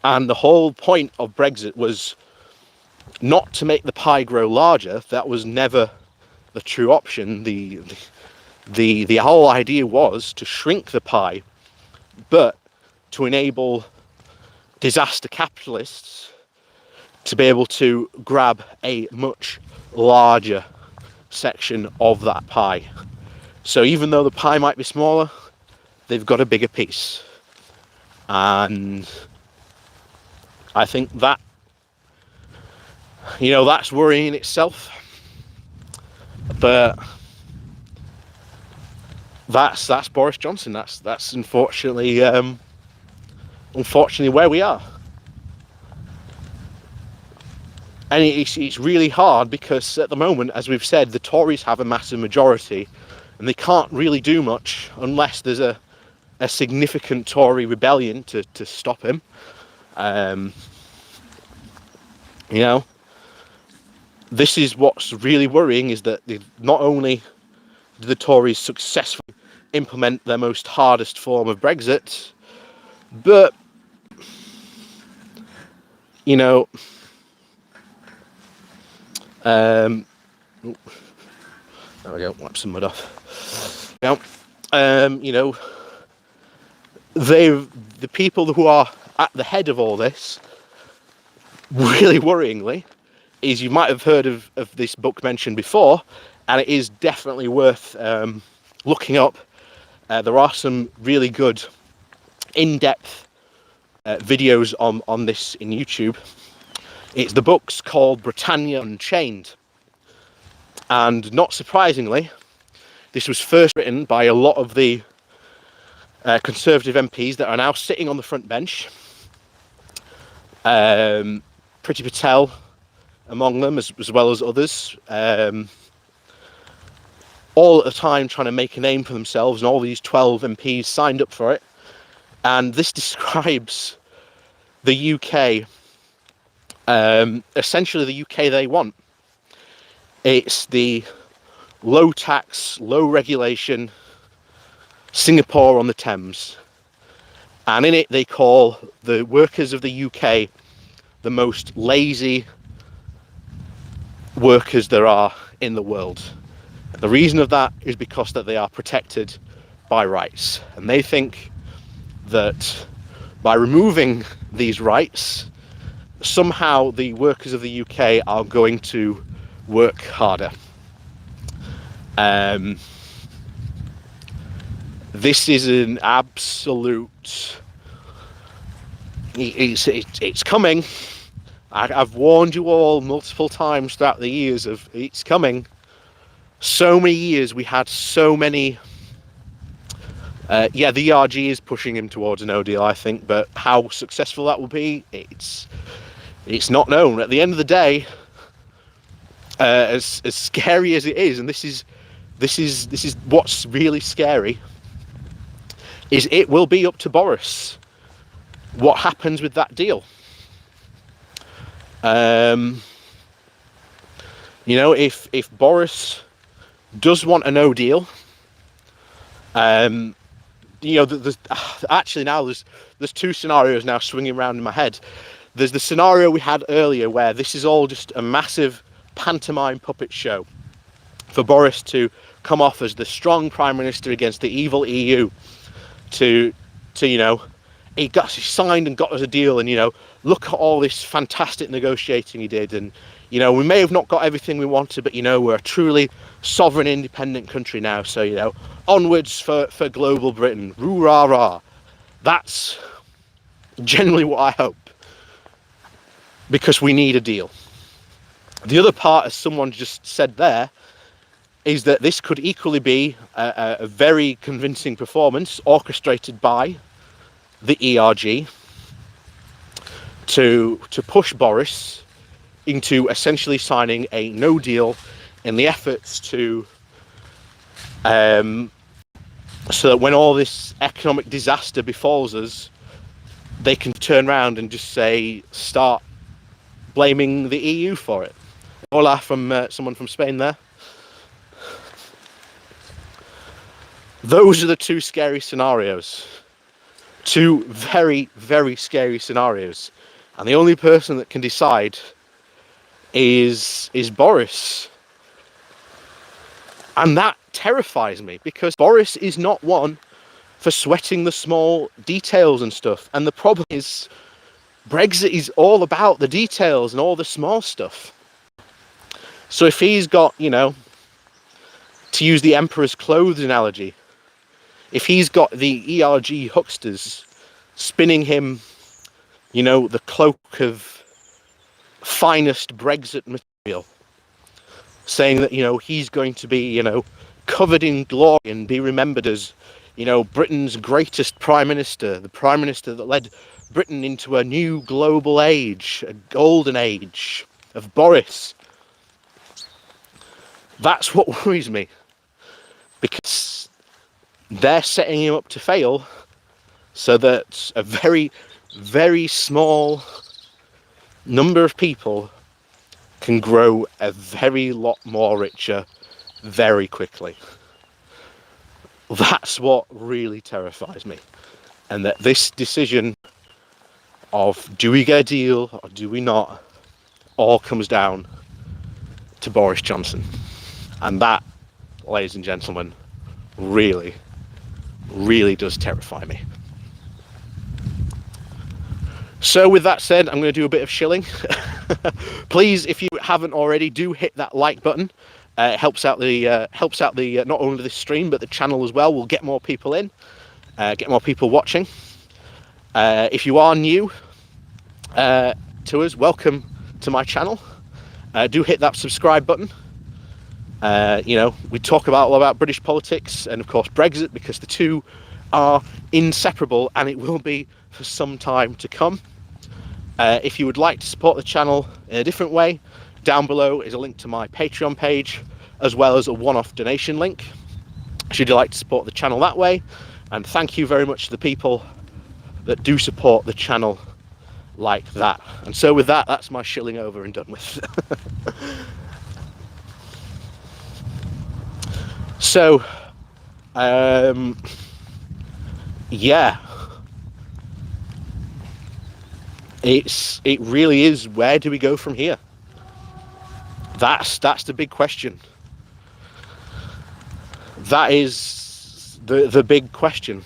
And the whole point of Brexit was not to make the pie grow larger. That was never the true option. The whole idea was to shrink the pie, but to enable disaster capitalists to be able to grab a much larger section of that pie. So even though the pie might be smaller, they've got a bigger piece. And I think that, that's worrying in itself. But that's Boris Johnson. That's unfortunately where we are. And it's really hard because at the moment, as we've said, the Tories have a massive majority, and they can't really do much unless there's a significant Tory rebellion to stop him. This is what's really worrying, is that not only do the Tories successfully implement their most hardest form of Brexit, but there we go, wipe some mud off. The people who are at the head of all this, really worryingly, is you might have heard of this book mentioned before, and it is definitely worth looking up. There are some really good in-depth videos on this in YouTube. The book's called Britannia Unchained, and not surprisingly, this was first written by a lot of the Conservative MPs that are now sitting on the front bench. Priti Patel among them, as well as others, all at the time trying to make a name for themselves, and all these 12 MPs signed up for it. And this describes the UK, essentially the UK they want. It's the low tax, low regulation Singapore on the Thames. And in it they call the workers of the UK the most lazy workers there are in the world. The reason of that is because that they are protected by rights. And they think that by removing these rights, somehow the workers of the UK are going to work harder. This is an absolute... It's coming. I've warned you all multiple times throughout the years of it's coming. So many years we had so many... the ERG is pushing him towards a no deal, I think, but how successful that will be, it's not known. At the end of the day, as scary as it is, and this is what's really scary, is it will be up to Boris what happens with that deal. If Boris does want a no deal, there's two scenarios now swinging around in my head. There's the scenario we had earlier where this is all just a massive pantomime puppet show for Boris to come off as the strong prime minister against the evil EU, he signed and got us a deal, and look at all this fantastic negotiating he did, and we may have not got everything we wanted, but we're a truly sovereign, independent country now, so onwards for global Britain, roo rah rah. That's generally what I hope, because we need a deal. The other part, as someone just said there, is that this could equally be a very convincing performance orchestrated by the ERG to push Boris into essentially signing a no deal in the efforts to so that when all this economic disaster befalls us, they can turn around and just say, start blaming the EU for it. Hola from someone from Spain there. Those are the two scary scenarios. Two very, very scary scenarios. And the only person that can decide is Boris. And that terrifies me, because Boris is not one for sweating the small details and stuff. And the problem is, Brexit is all about the details and all the small stuff. So if he's got, you know, to use the emperor's clothes analogy, if he's got the ERG hucksters spinning him, you know, the cloak of finest Brexit material, saying that, you know, he's going to be, you know, covered in glory and be remembered as, you know, Britain's greatest prime minister, the prime minister that led Britain into a new global age, a golden age of Boris. That's what worries me, because they're setting him up to fail so that a very, very small number of people can grow a very lot more richer very quickly. That's what really terrifies me. And that this decision of do we get a deal or do we not all comes down to Boris Johnson. And that, ladies and gentlemen, really, really does terrify me. So with that said, I'm going to do a bit of shilling. Please, if you haven't already, do hit that like button. It helps out the not only the stream but the channel as well. We'll get more people in, get more people watching. If you are new to us, welcome to my channel. Do hit that subscribe button. You know, we talk all about British politics and of course Brexit, because the two are inseparable, and it will be for some time to come. If you would like to support the channel in a different way, down below is a link to my Patreon page, as well as a one-off donation link, should you like to support the channel that way. And thank you very much to the people that do support the channel like that. And so with that, that's my shilling over and done with. So, yeah, it really is, where do we go from here? That's the big question. That is the big question.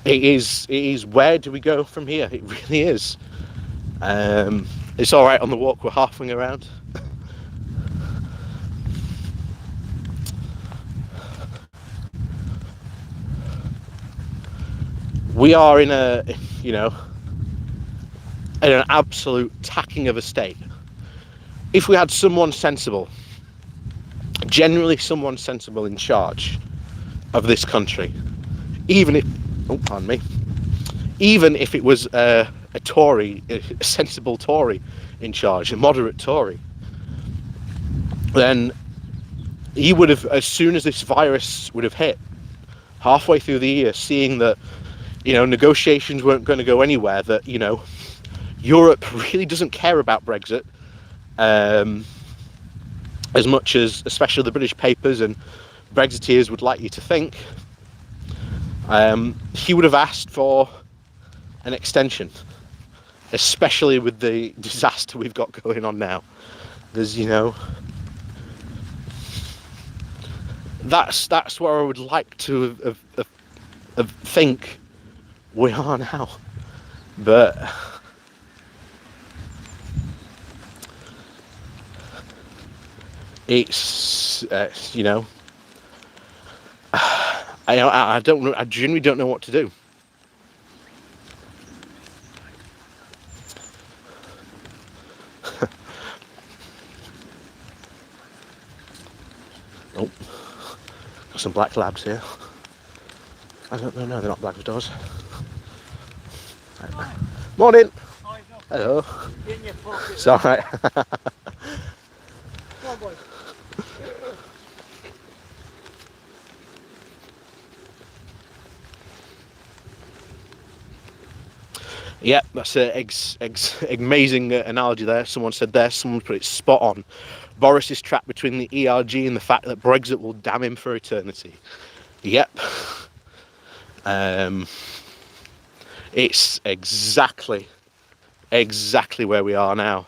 It is where do we go from here? It really is. It's all right on the walk we're halfway around. We are in a, you know, in an absolute tacking of a state. If we had someone sensible, generally someone sensible in charge of this country, even if, oh, pardon me, even if it was a Tory, a sensible Tory in charge, a moderate Tory, then he would have, as soon as this virus would have hit, halfway through the year, seeing that, you know, negotiations weren't going to go anywhere, that, you know, Europe really doesn't care about Brexit as much as, especially the British papers and Brexiteers would like you to think, he would have asked for an extension, especially with the disaster we've got going on now. There's, you know, that's where I would like to have think we are now. But it's you know, I don't know, I genuinely don't know what to do. Oh, got some black labs here. I don't know. No, they're not black doors. Morning. Hello. It's all right. Yeah, that's an amazing analogy there. Someone said there, someone put it spot on. Boris is trapped between the ERG and the fact that Brexit will damn him for eternity. Yep. It's exactly where we are now.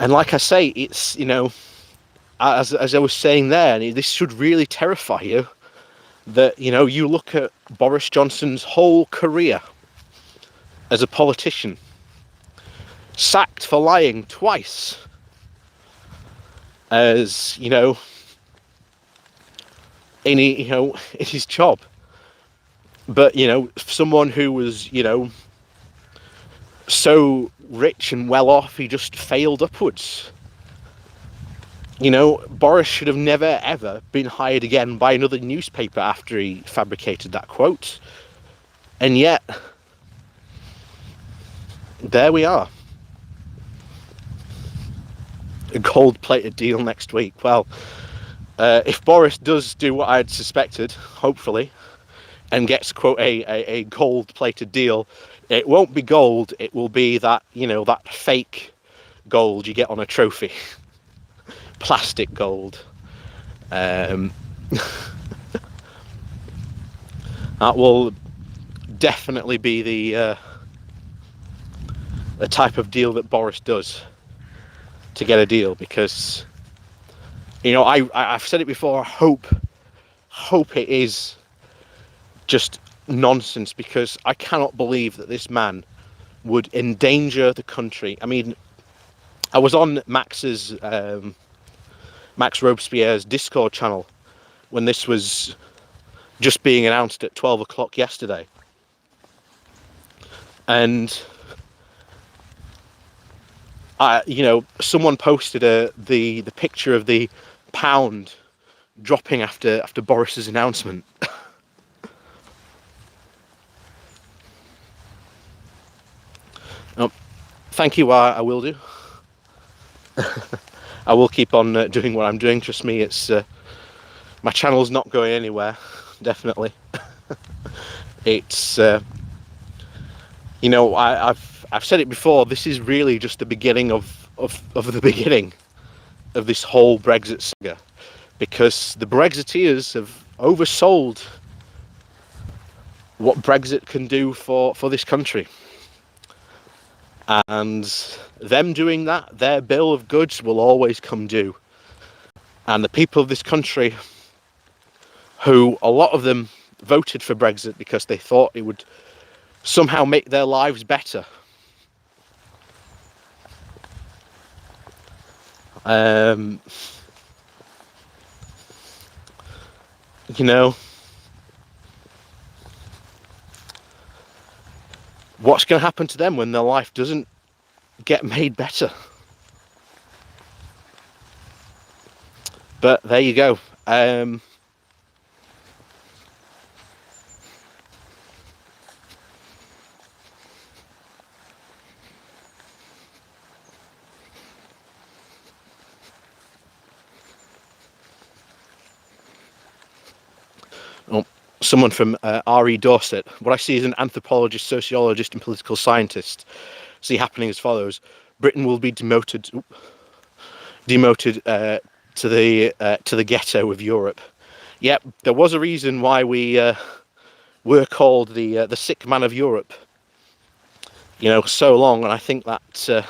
And like I say, it's, you know, as I was saying there, and this should really terrify you, that, you know, you look at Boris Johnson's whole career as a politician, sacked for lying twice, as, you know, in his job. But, you know, someone who was, you know, so rich and well off, he just failed upwards. You know, Boris should have never ever been hired again by another newspaper after he fabricated that quote. And yet, there we are. A gold-plated deal next week. Well, if Boris does do what I'd suspected, hopefully, and gets, quote, a gold-plated deal, it won't be gold, it will be that, you know, that fake gold you get on a trophy. Plastic gold. That will definitely be the type of deal that Boris does to get a deal, because, you know, I've said it before, I hope it is just nonsense, because I cannot believe that this man would endanger the country. I mean, I was on Max Robespierre's Discord channel when this was just being announced at 12 o'clock yesterday, and you know, someone posted the picture of the pound dropping after Boris's announcement. Oh, thank you. I will do. I will keep on doing what I'm doing. Trust me, it's my channel's not going anywhere. Definitely. It's you know, I've said it before. This is really just the beginning of the beginning of this whole Brexit saga, because the Brexiteers have oversold what Brexit can do for this country. And them doing that, their bill of goods will always come due. And the people of this country, who a lot of them voted for Brexit because they thought it would somehow make their lives better. You know, what's going to happen to them when their life doesn't get made better? But there you go. Oh, someone from R.E. Dorset. What I see is an anthropologist, sociologist, and political scientist. See happening as follows: Britain will be demoted to the ghetto of Europe. Yep, there was a reason why we were called the sick man of Europe, you know, so long, and I think that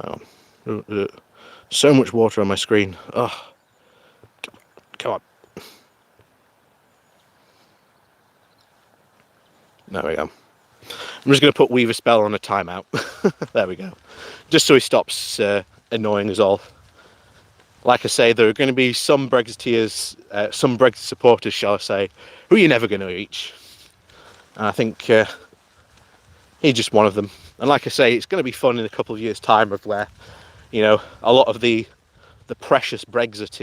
oh, so much water on my screen. Oh, come on. There we go. I'm just going to put Weaver Spell on a timeout. There we go. Just so he stops annoying us all. Like I say, there are going to be some Brexiteers, some Brexit supporters, shall I say, who you're never going to reach. And I think he's just one of them. And like I say, it's going to be fun in a couple of years' time of where, you know, a lot of the precious Brexit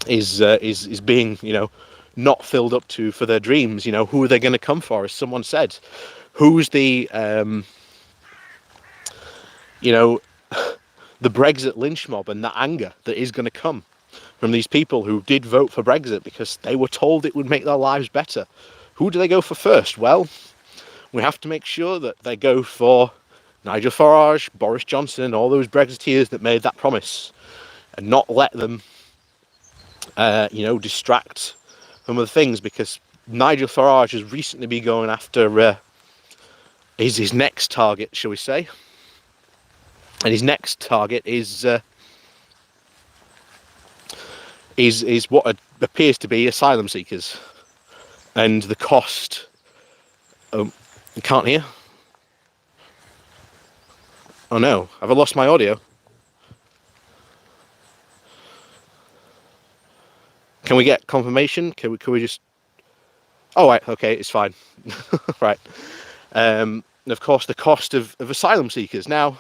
is being, you know, not filled up to for their dreams. You know, who are they going to come for? As someone said, who's the you know, the Brexit lynch mob and the anger that is going to come from these people who did vote for Brexit because they were told it would make their lives better. Who do they go for first? Well, we have to make sure that they go for Nigel Farage, Boris Johnson, all those Brexiteers that made that promise, and not let them, you know, distract from other things, because Nigel Farage has recently been going after his next target, shall we say. And his next target is what appears to be asylum seekers, and the cost. You can't hear. Oh no! Have I lost my audio? Can we get confirmation? Can we just? Oh right, okay, it's fine. Right. And of course, the cost of asylum seekers now.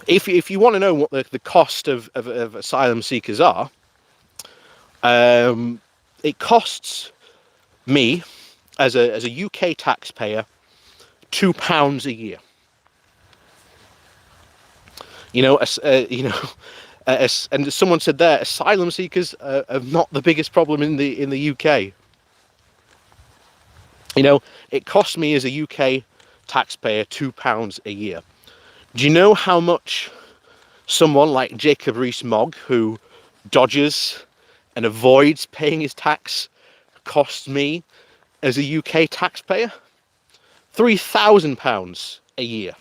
If you want to know what the cost of asylum seekers are, it costs me as a UK taxpayer £2 a year. You know, and as someone said there, asylum seekers are not the biggest problem in the UK. You know, it costs me as a UK taxpayer £2 a year. Do you know how much someone like Jacob Rees-Mogg, who dodges and avoids paying his tax, costs me as a UK taxpayer? £3,000 a year.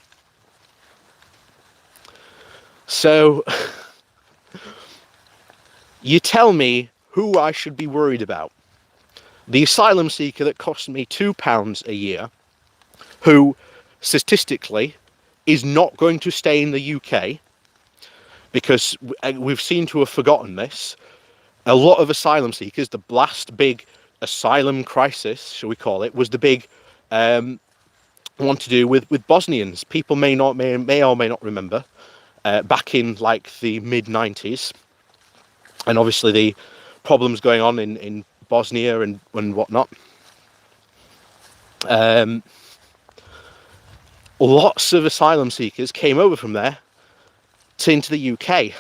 So, you tell me who I should be worried about. The asylum seeker that costs me £2 a year, who statistically is not going to stay in the UK, because we've seemed to have forgotten this. A lot of asylum seekers, the last big asylum crisis, shall we call it, was the big one to do with Bosnians. People may or may not remember, back in like the mid-90s, and obviously the problems going on in Bosnia and whatnot. Lots of asylum seekers came over from there into the UK.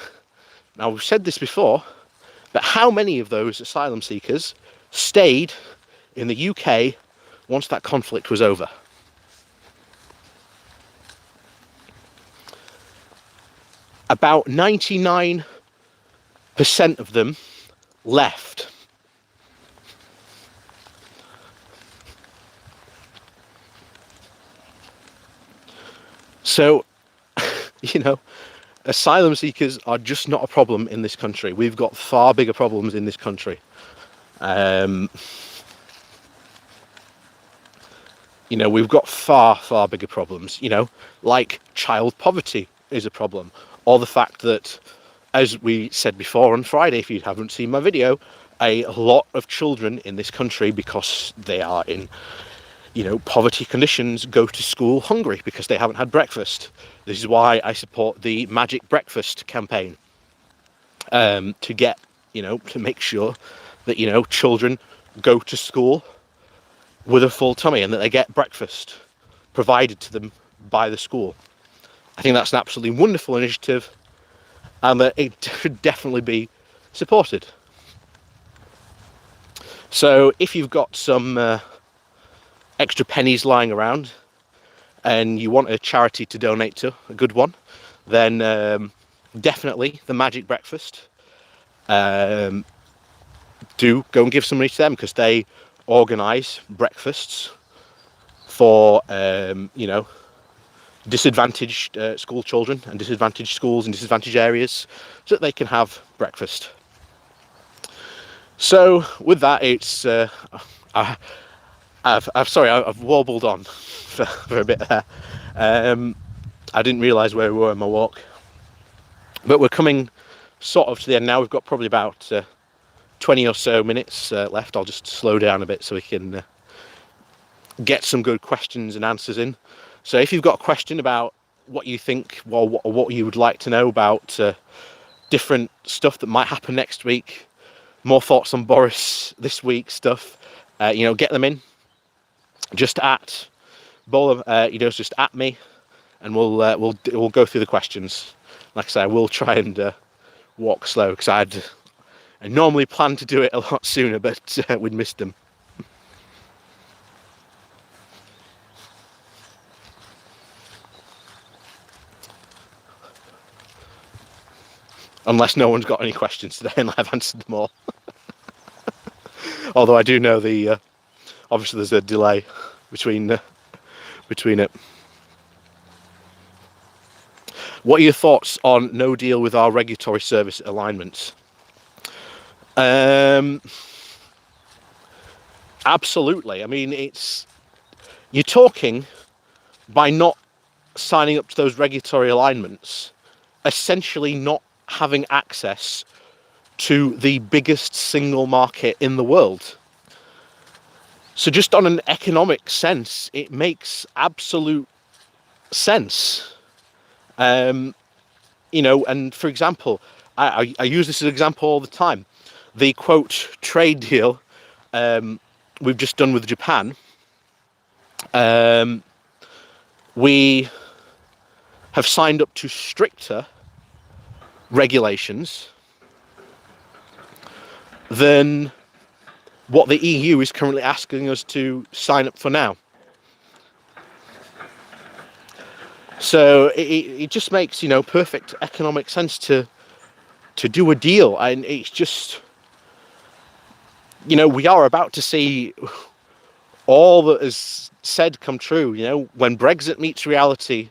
Now, we've said this before, but how many of those asylum seekers stayed in the UK once that conflict was over? About 99% of them left. So, you know, asylum seekers are just not a problem in this country. We've got far bigger problems in this country. You know, we've got far bigger problems, you know, like child poverty is a problem. Or the fact that, as we said before on Friday, if you haven't seen my video, a lot of children in this country, because they are in, you know, poverty conditions, go to school hungry because they haven't had breakfast. This is why I support the Magic Breakfast campaign, to get, you know, to make sure that, you know, children go to school with a full tummy and that they get breakfast provided to them by the school. I think that's an absolutely wonderful initiative, and that it should definitely be supported. So if you've got some extra pennies lying around and you want a charity to donate to, a good one, then definitely the Magic Breakfast. Do go and give some money to them, because they organise breakfasts for you know, disadvantaged school children and disadvantaged schools and disadvantaged areas, so that they can have breakfast. So with that, it's I've warbled on for a bit there. I didn't realise where we were on my walk, but we're coming sort of to the end now. We've got probably about 20 or so minutes left. I'll just slow down a bit so we can get some good questions and answers in. So if you've got a question about what you think, or what you would like to know about different stuff that might happen next week, more thoughts on Boris this week stuff, get them in. Just at Bowler, just at me, and we'll go through the questions. Like I say, I will try and walk slow because I normally plan to do it a lot sooner, but we'd missed them. Unless no one's got any questions today and I've answered them all. Although I do know obviously there's a delay between it. What are your thoughts on no deal with our regulatory service alignments? Absolutely. I mean, you're talking by not signing up to those regulatory alignments, essentially not having access to the biggest single market in the world. So just on an economic sense, it makes absolute sense. And for example, I use this as an example all the time. The quote trade deal we've just done with Japan, we have signed up to stricter regulations than what the EU is currently asking us to sign up for now. So it just makes perfect economic sense to do a deal, and it's just we are about to see all that is said come true. When Brexit meets reality,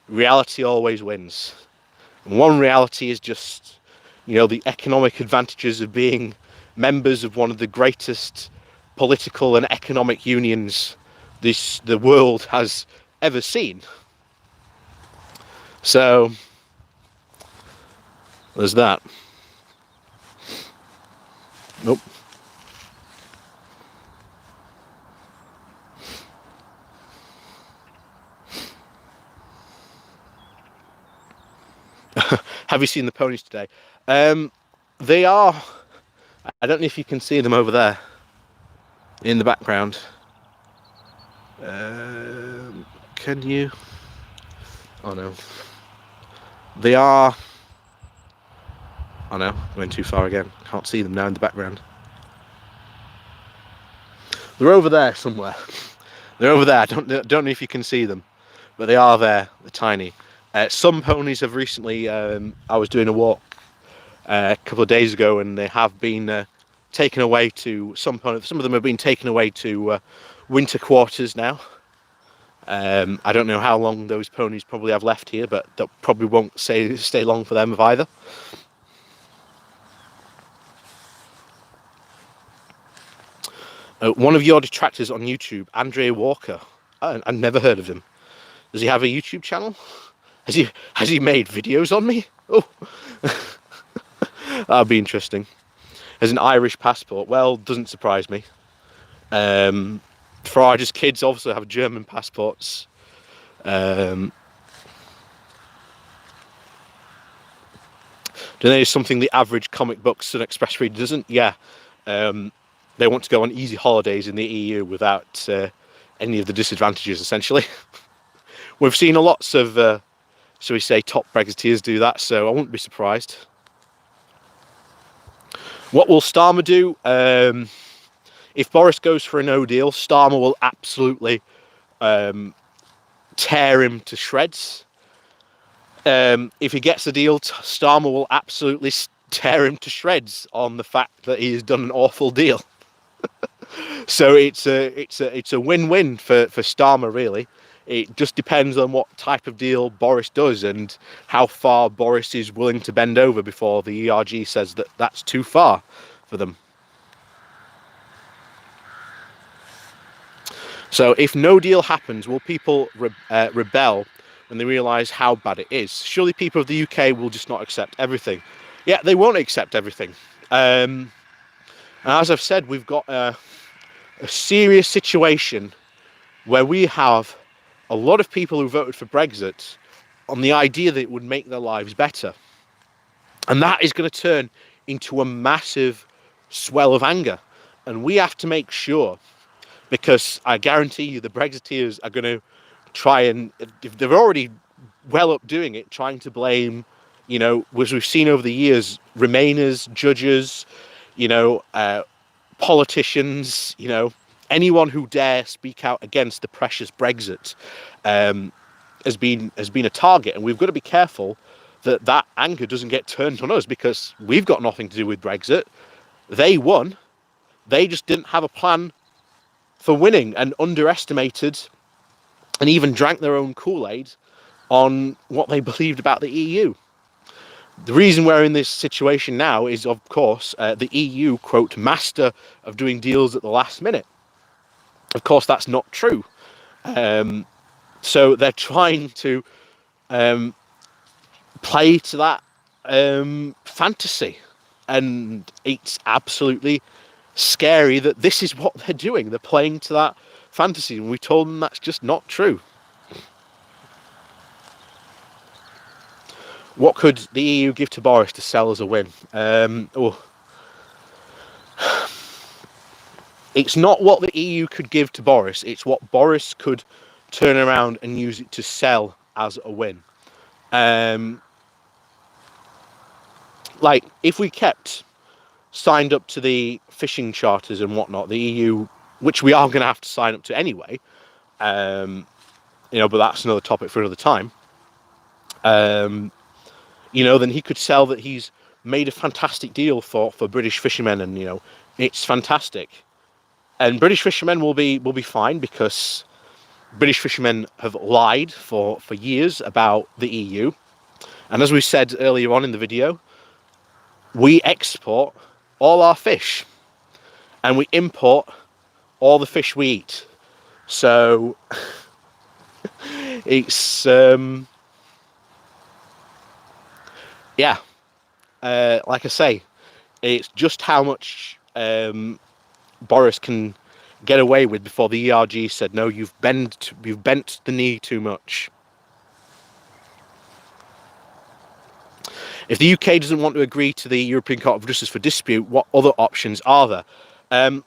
reality always wins. And one reality is just the economic advantages of being members of one of the greatest political and economic unions the world has ever seen. So there's that. Nope. Have you seen the ponies today? They are. I don't know if you can see them over there in the background. Can you? Oh no. They are. Oh no, went too far again. Can't see them now in the background. They're over there somewhere. They're over there. I don't know if you can see them, but they are there. They're tiny. Some ponies have recently. I was doing a walk a couple of days ago, and they have been taken away to some of them have been taken away to winter quarters now. I don't know how long those ponies probably have left here, but that probably won't stay long for them either. One of your detractors on YouTube, Andre Walker. I've never heard of him. Does he have a YouTube channel? Has he made videos on me? Oh, that'd be interesting. Has an Irish passport. Well, doesn't surprise me. Farage's kids also have German passports. Do you know something the average comic books and express reader doesn't? Yeah. They want to go on easy holidays in the EU without any of the disadvantages, essentially. We've seen lots of, shall we say, top Brexiteers do that, so I wouldn't be surprised. What will Starmer do? If Boris goes for a no deal, Starmer will absolutely tear him to shreds. If he gets a deal, Starmer will absolutely tear him to shreds on the fact that he has done an awful deal. So it's a win-win for Starmer, really. It just depends on what type of deal Boris does and how far Boris is willing to bend over before the ERG says that that's too far for them. So if no deal happens, will people rebel when they realise how bad it is? Surely people of the UK will just not accept everything. Yeah, they won't accept everything. And as I've said, we've got a serious situation where we have a lot of people who voted for Brexit on the idea that it would make their lives better. And that is going to turn into a massive swell of anger. And we have to make sure, because I guarantee you the Brexiteers are going to try and, if they're already well up doing it, trying to blame, as we've seen over the years, Remainers, judges, politicians, anyone who dare speak out against the precious Brexit has been a target. And we've got to be careful that anger doesn't get turned on us, because we've got nothing to do with Brexit. They won. They just didn't have a plan for winning, and underestimated and even drank their own Kool-Aid on what they believed about the EU. The reason we're in this situation now is, of course, the EU, quote, master of doing deals at the last minute. Of course, that's not true. So they're trying to play to that fantasy. And it's absolutely scary that this is what they're doing. They're playing to that fantasy, and we told them that's just not true. What could the EU give to Boris to sell as a win? It's not what the EU could give to Boris, it's what Boris could turn around and use it to sell as a win. Like, if we kept signed up to the fishing charters and whatnot, the EU, which we are going to have to sign up to anyway, but that's another topic for another time, then he could sell that he's made a fantastic deal for British fishermen, and, it's fantastic. And British fishermen will be fine, because British fishermen have lied for years about the EU. And as we said earlier on in the video, we export all our fish and we import all the fish we eat. So it's like I say, it's just how much Boris can get away with before the ERG said, no, you've bent the knee too much. If the UK doesn't want to agree to the European Court of Justice for dispute, what other options are there?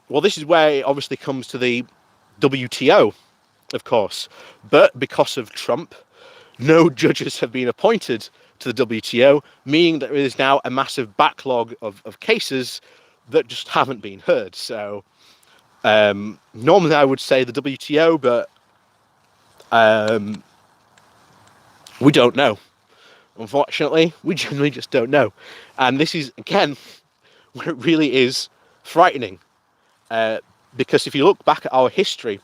Well, this is where it obviously comes to the WTO, of course. But because of Trump, no judges have been appointed to the WTO, meaning that there is now a massive backlog of cases that just haven't been heard. So normally I would say the WTO, but we don't know. Unfortunately, we generally just don't know. And this is, again, where it really is frightening. Because if you look back at our history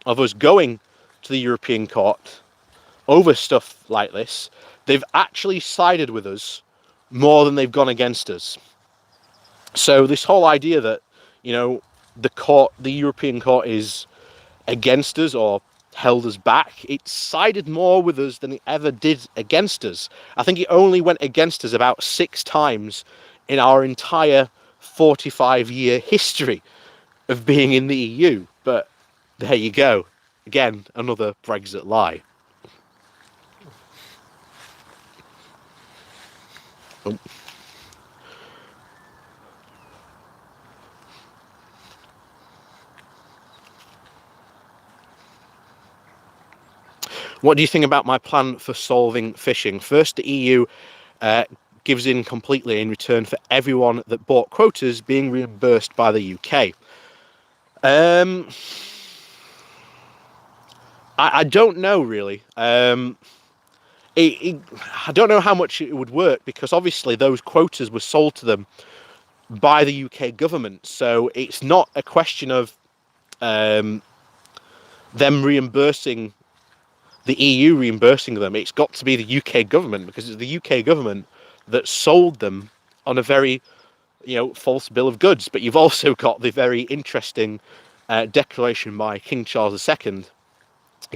of us going to the European Court over stuff like this, they've actually sided with us more than they've gone against us. So this whole idea that, the European Court is against us or held us back, it sided more with us than it ever did against us. I think it only went against us about 6 times in our entire 45-year history of being in the EU. But there you go. Again, another Brexit lie. Oh. What do you think about my plan for solving fishing? First, the EU gives in completely in return for everyone that bought quotas being reimbursed by the UK. I don't know, really. I don't know how much it would work, because obviously those quotas were sold to them by the UK government. So it's not a question of them reimbursing, the EU reimbursing them. It's got to be the UK government, because it's the UK government that sold them on a very, false bill of goods. But you've also got the very interesting declaration by King Charles II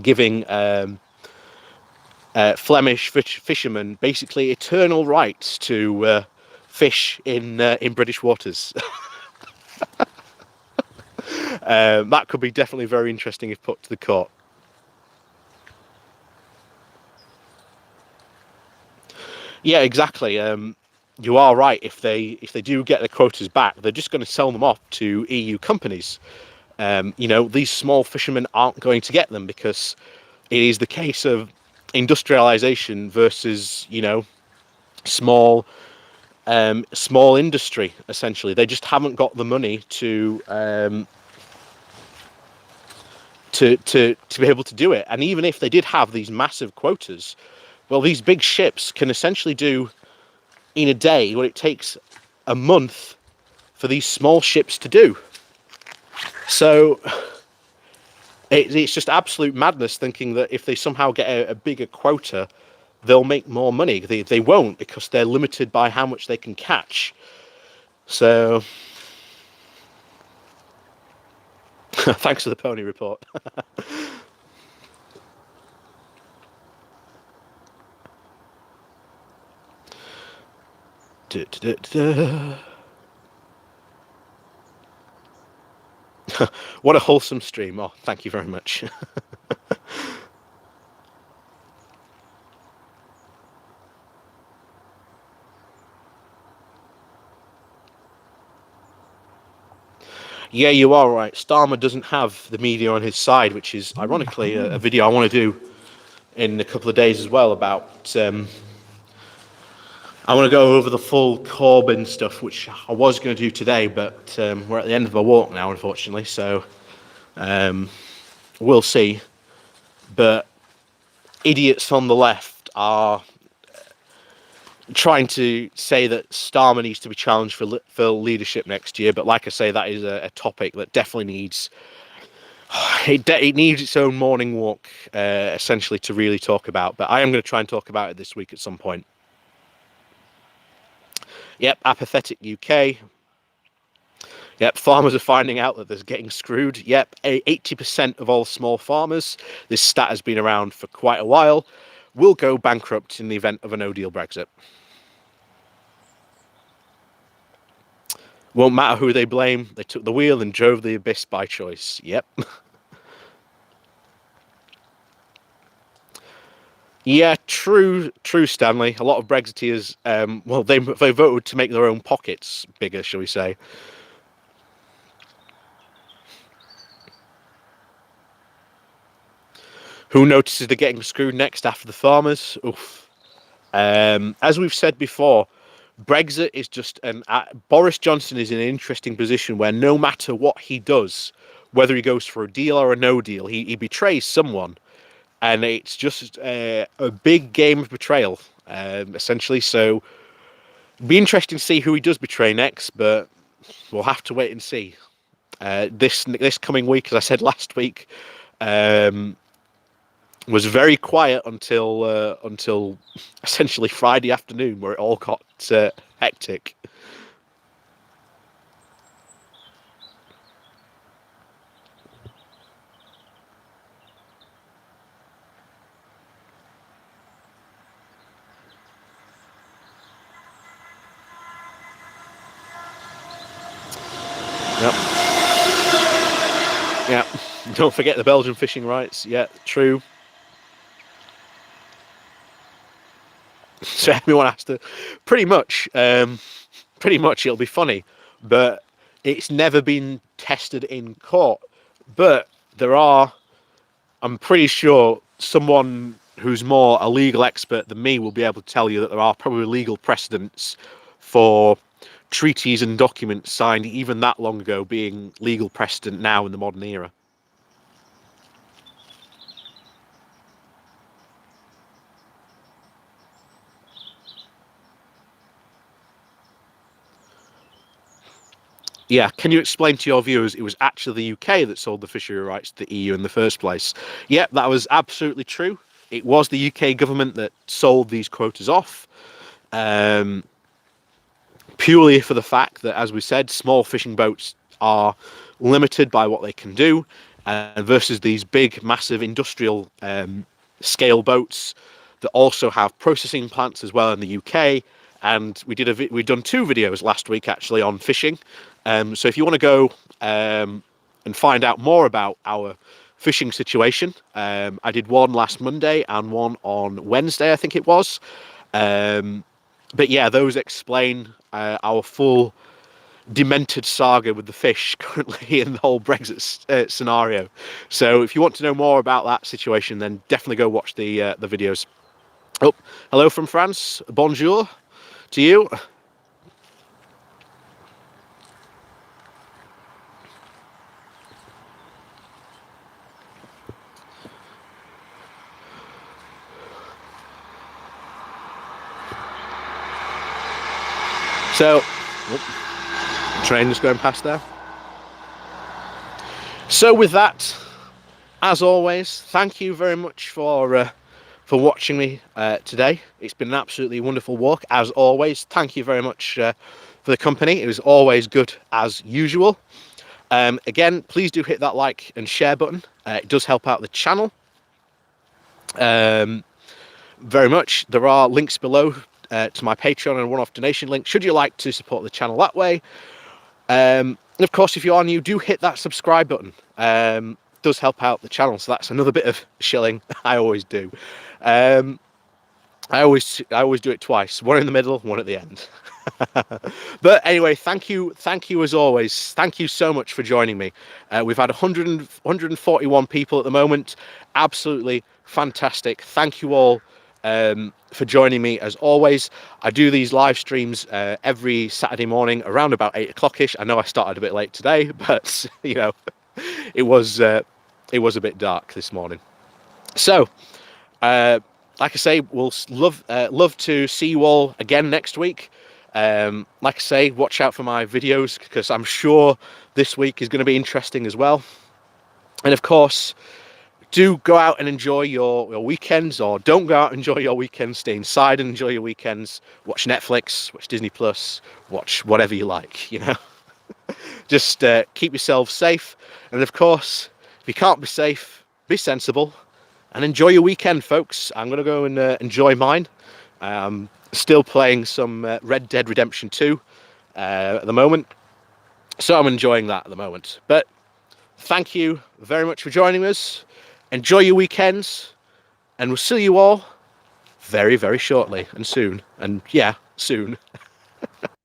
giving Flemish fishermen basically eternal rights to fish in British waters. That could be definitely very interesting if put to the court. Yeah, exactly. You are right. If they do get the quotas back, they're just going to sell them off to EU companies. These small fishermen aren't going to get them because it is the case of industrialization versus small small industry. Essentially, they just haven't got the money to be able to do it. And even if they did have these massive quotas, well, these big ships can essentially do in a day what it takes a month for these small ships to do. So it's just absolute madness thinking that if they somehow get a bigger quota, they'll make more money. They won't, because they're limited by how much they can catch. So thanks for the pony report. What a wholesome stream. Oh, thank you very much. Yeah, you are right. Starmer doesn't have the media on his side, which is ironically a video I want to do in a couple of days as well about I want to go over the full Corbyn stuff, which I was going to do today, but we're at the end of the walk now, unfortunately, so we'll see. But idiots on the left are trying to say that Starmer needs to be challenged for leadership next year, but like I say, that is a topic that definitely needs it needs its own morning walk, essentially, to really talk about. But I am going to try and talk about it this week at some point. Yep, apathetic UK. Yep, farmers are finding out that they're getting screwed. Yep, 80% of all small farmers, this stat has been around for quite a while, will go bankrupt in the event of a no-deal Brexit. Won't matter who they blame, they took the wheel and drove the abyss by choice. Yep. Yeah, true, Stanley. A lot of Brexiteers, they voted to make their own pockets bigger, shall we say. Who notices they're getting screwed next after the farmers? Oof. As we've said before, Brexit is just Boris Johnson is in an interesting position where no matter what he does, whether he goes for a deal or a no deal, he betrays someone. And it's just a big game of betrayal, essentially. So it'll be interesting to see who he does betray next, but we'll have to wait and see. This coming week, as I said last week, was very quiet until essentially Friday afternoon, where it all got hectic. Yep. Yeah. Don't forget the Belgian fishing rights. Yeah, true. So everyone has to, pretty much it'll be funny, but it's never been tested in court. But I'm pretty sure someone who's more a legal expert than me will be able to tell you that there are probably legal precedents for treaties and documents signed even that long ago being legal precedent now in the modern era. Yeah, can you explain to your viewers it was actually the UK that sold the fishery rights to the EU in the first place? Yep, that was absolutely true. It was the UK government that sold these quotas off, purely for the fact that, as we said, small fishing boats are limited by what they can do, versus these big, massive industrial scale boats that also have processing plants as well in the UK. And we've done 2 videos last week actually on fishing. So if you want to go and find out more about our fishing situation, I did one last Monday and one on Wednesday, I think it was. But yeah, those explain our full demented saga with the fish currently in the whole Brexit scenario. So if you want to know more about that situation, then definitely go watch the videos. Oh, hello from France. Bonjour to you. So, train just going past there. So with that, as always, thank you very much for watching me today. It's been an absolutely wonderful walk, as always. Thank you very much for the company. It was always good as usual. Again, please do hit that like and share button. It does help out the channel very much. There are links below to my Patreon and a one-off donation link, should you like to support the channel that way. And of course, if you are new, do hit that subscribe button. It does help out the channel, so that's another bit of shilling. I always do. I always do it twice, one in the middle, one at the end. But anyway, thank you as always. Thank you so much for joining me. We've had 141 people at the moment. Absolutely fantastic. Thank you all for joining me as always. I do these live streams every Saturday morning around about 8 o'clock-ish. I know I started a bit late today, but you know, it was a bit dark this morning. So like I say, we'll love to see you all again next week. Like I say, watch out for my videos, because I'm sure this week is going to be interesting as well. And of course, do go out and enjoy your weekends, or don't go out and enjoy your weekends. Stay inside and enjoy your weekends. Watch Netflix, watch Disney Plus, watch whatever you like, you know. Just keep yourself safe. And of course, if you can't be safe, be sensible and enjoy your weekend, folks. I'm going to go and enjoy mine. Still playing some Red Dead Redemption 2 at the moment, so I'm enjoying that at the moment. But thank you very much for joining us. Enjoy your weekends, and we'll see you all very, very shortly and soon. And yeah, soon.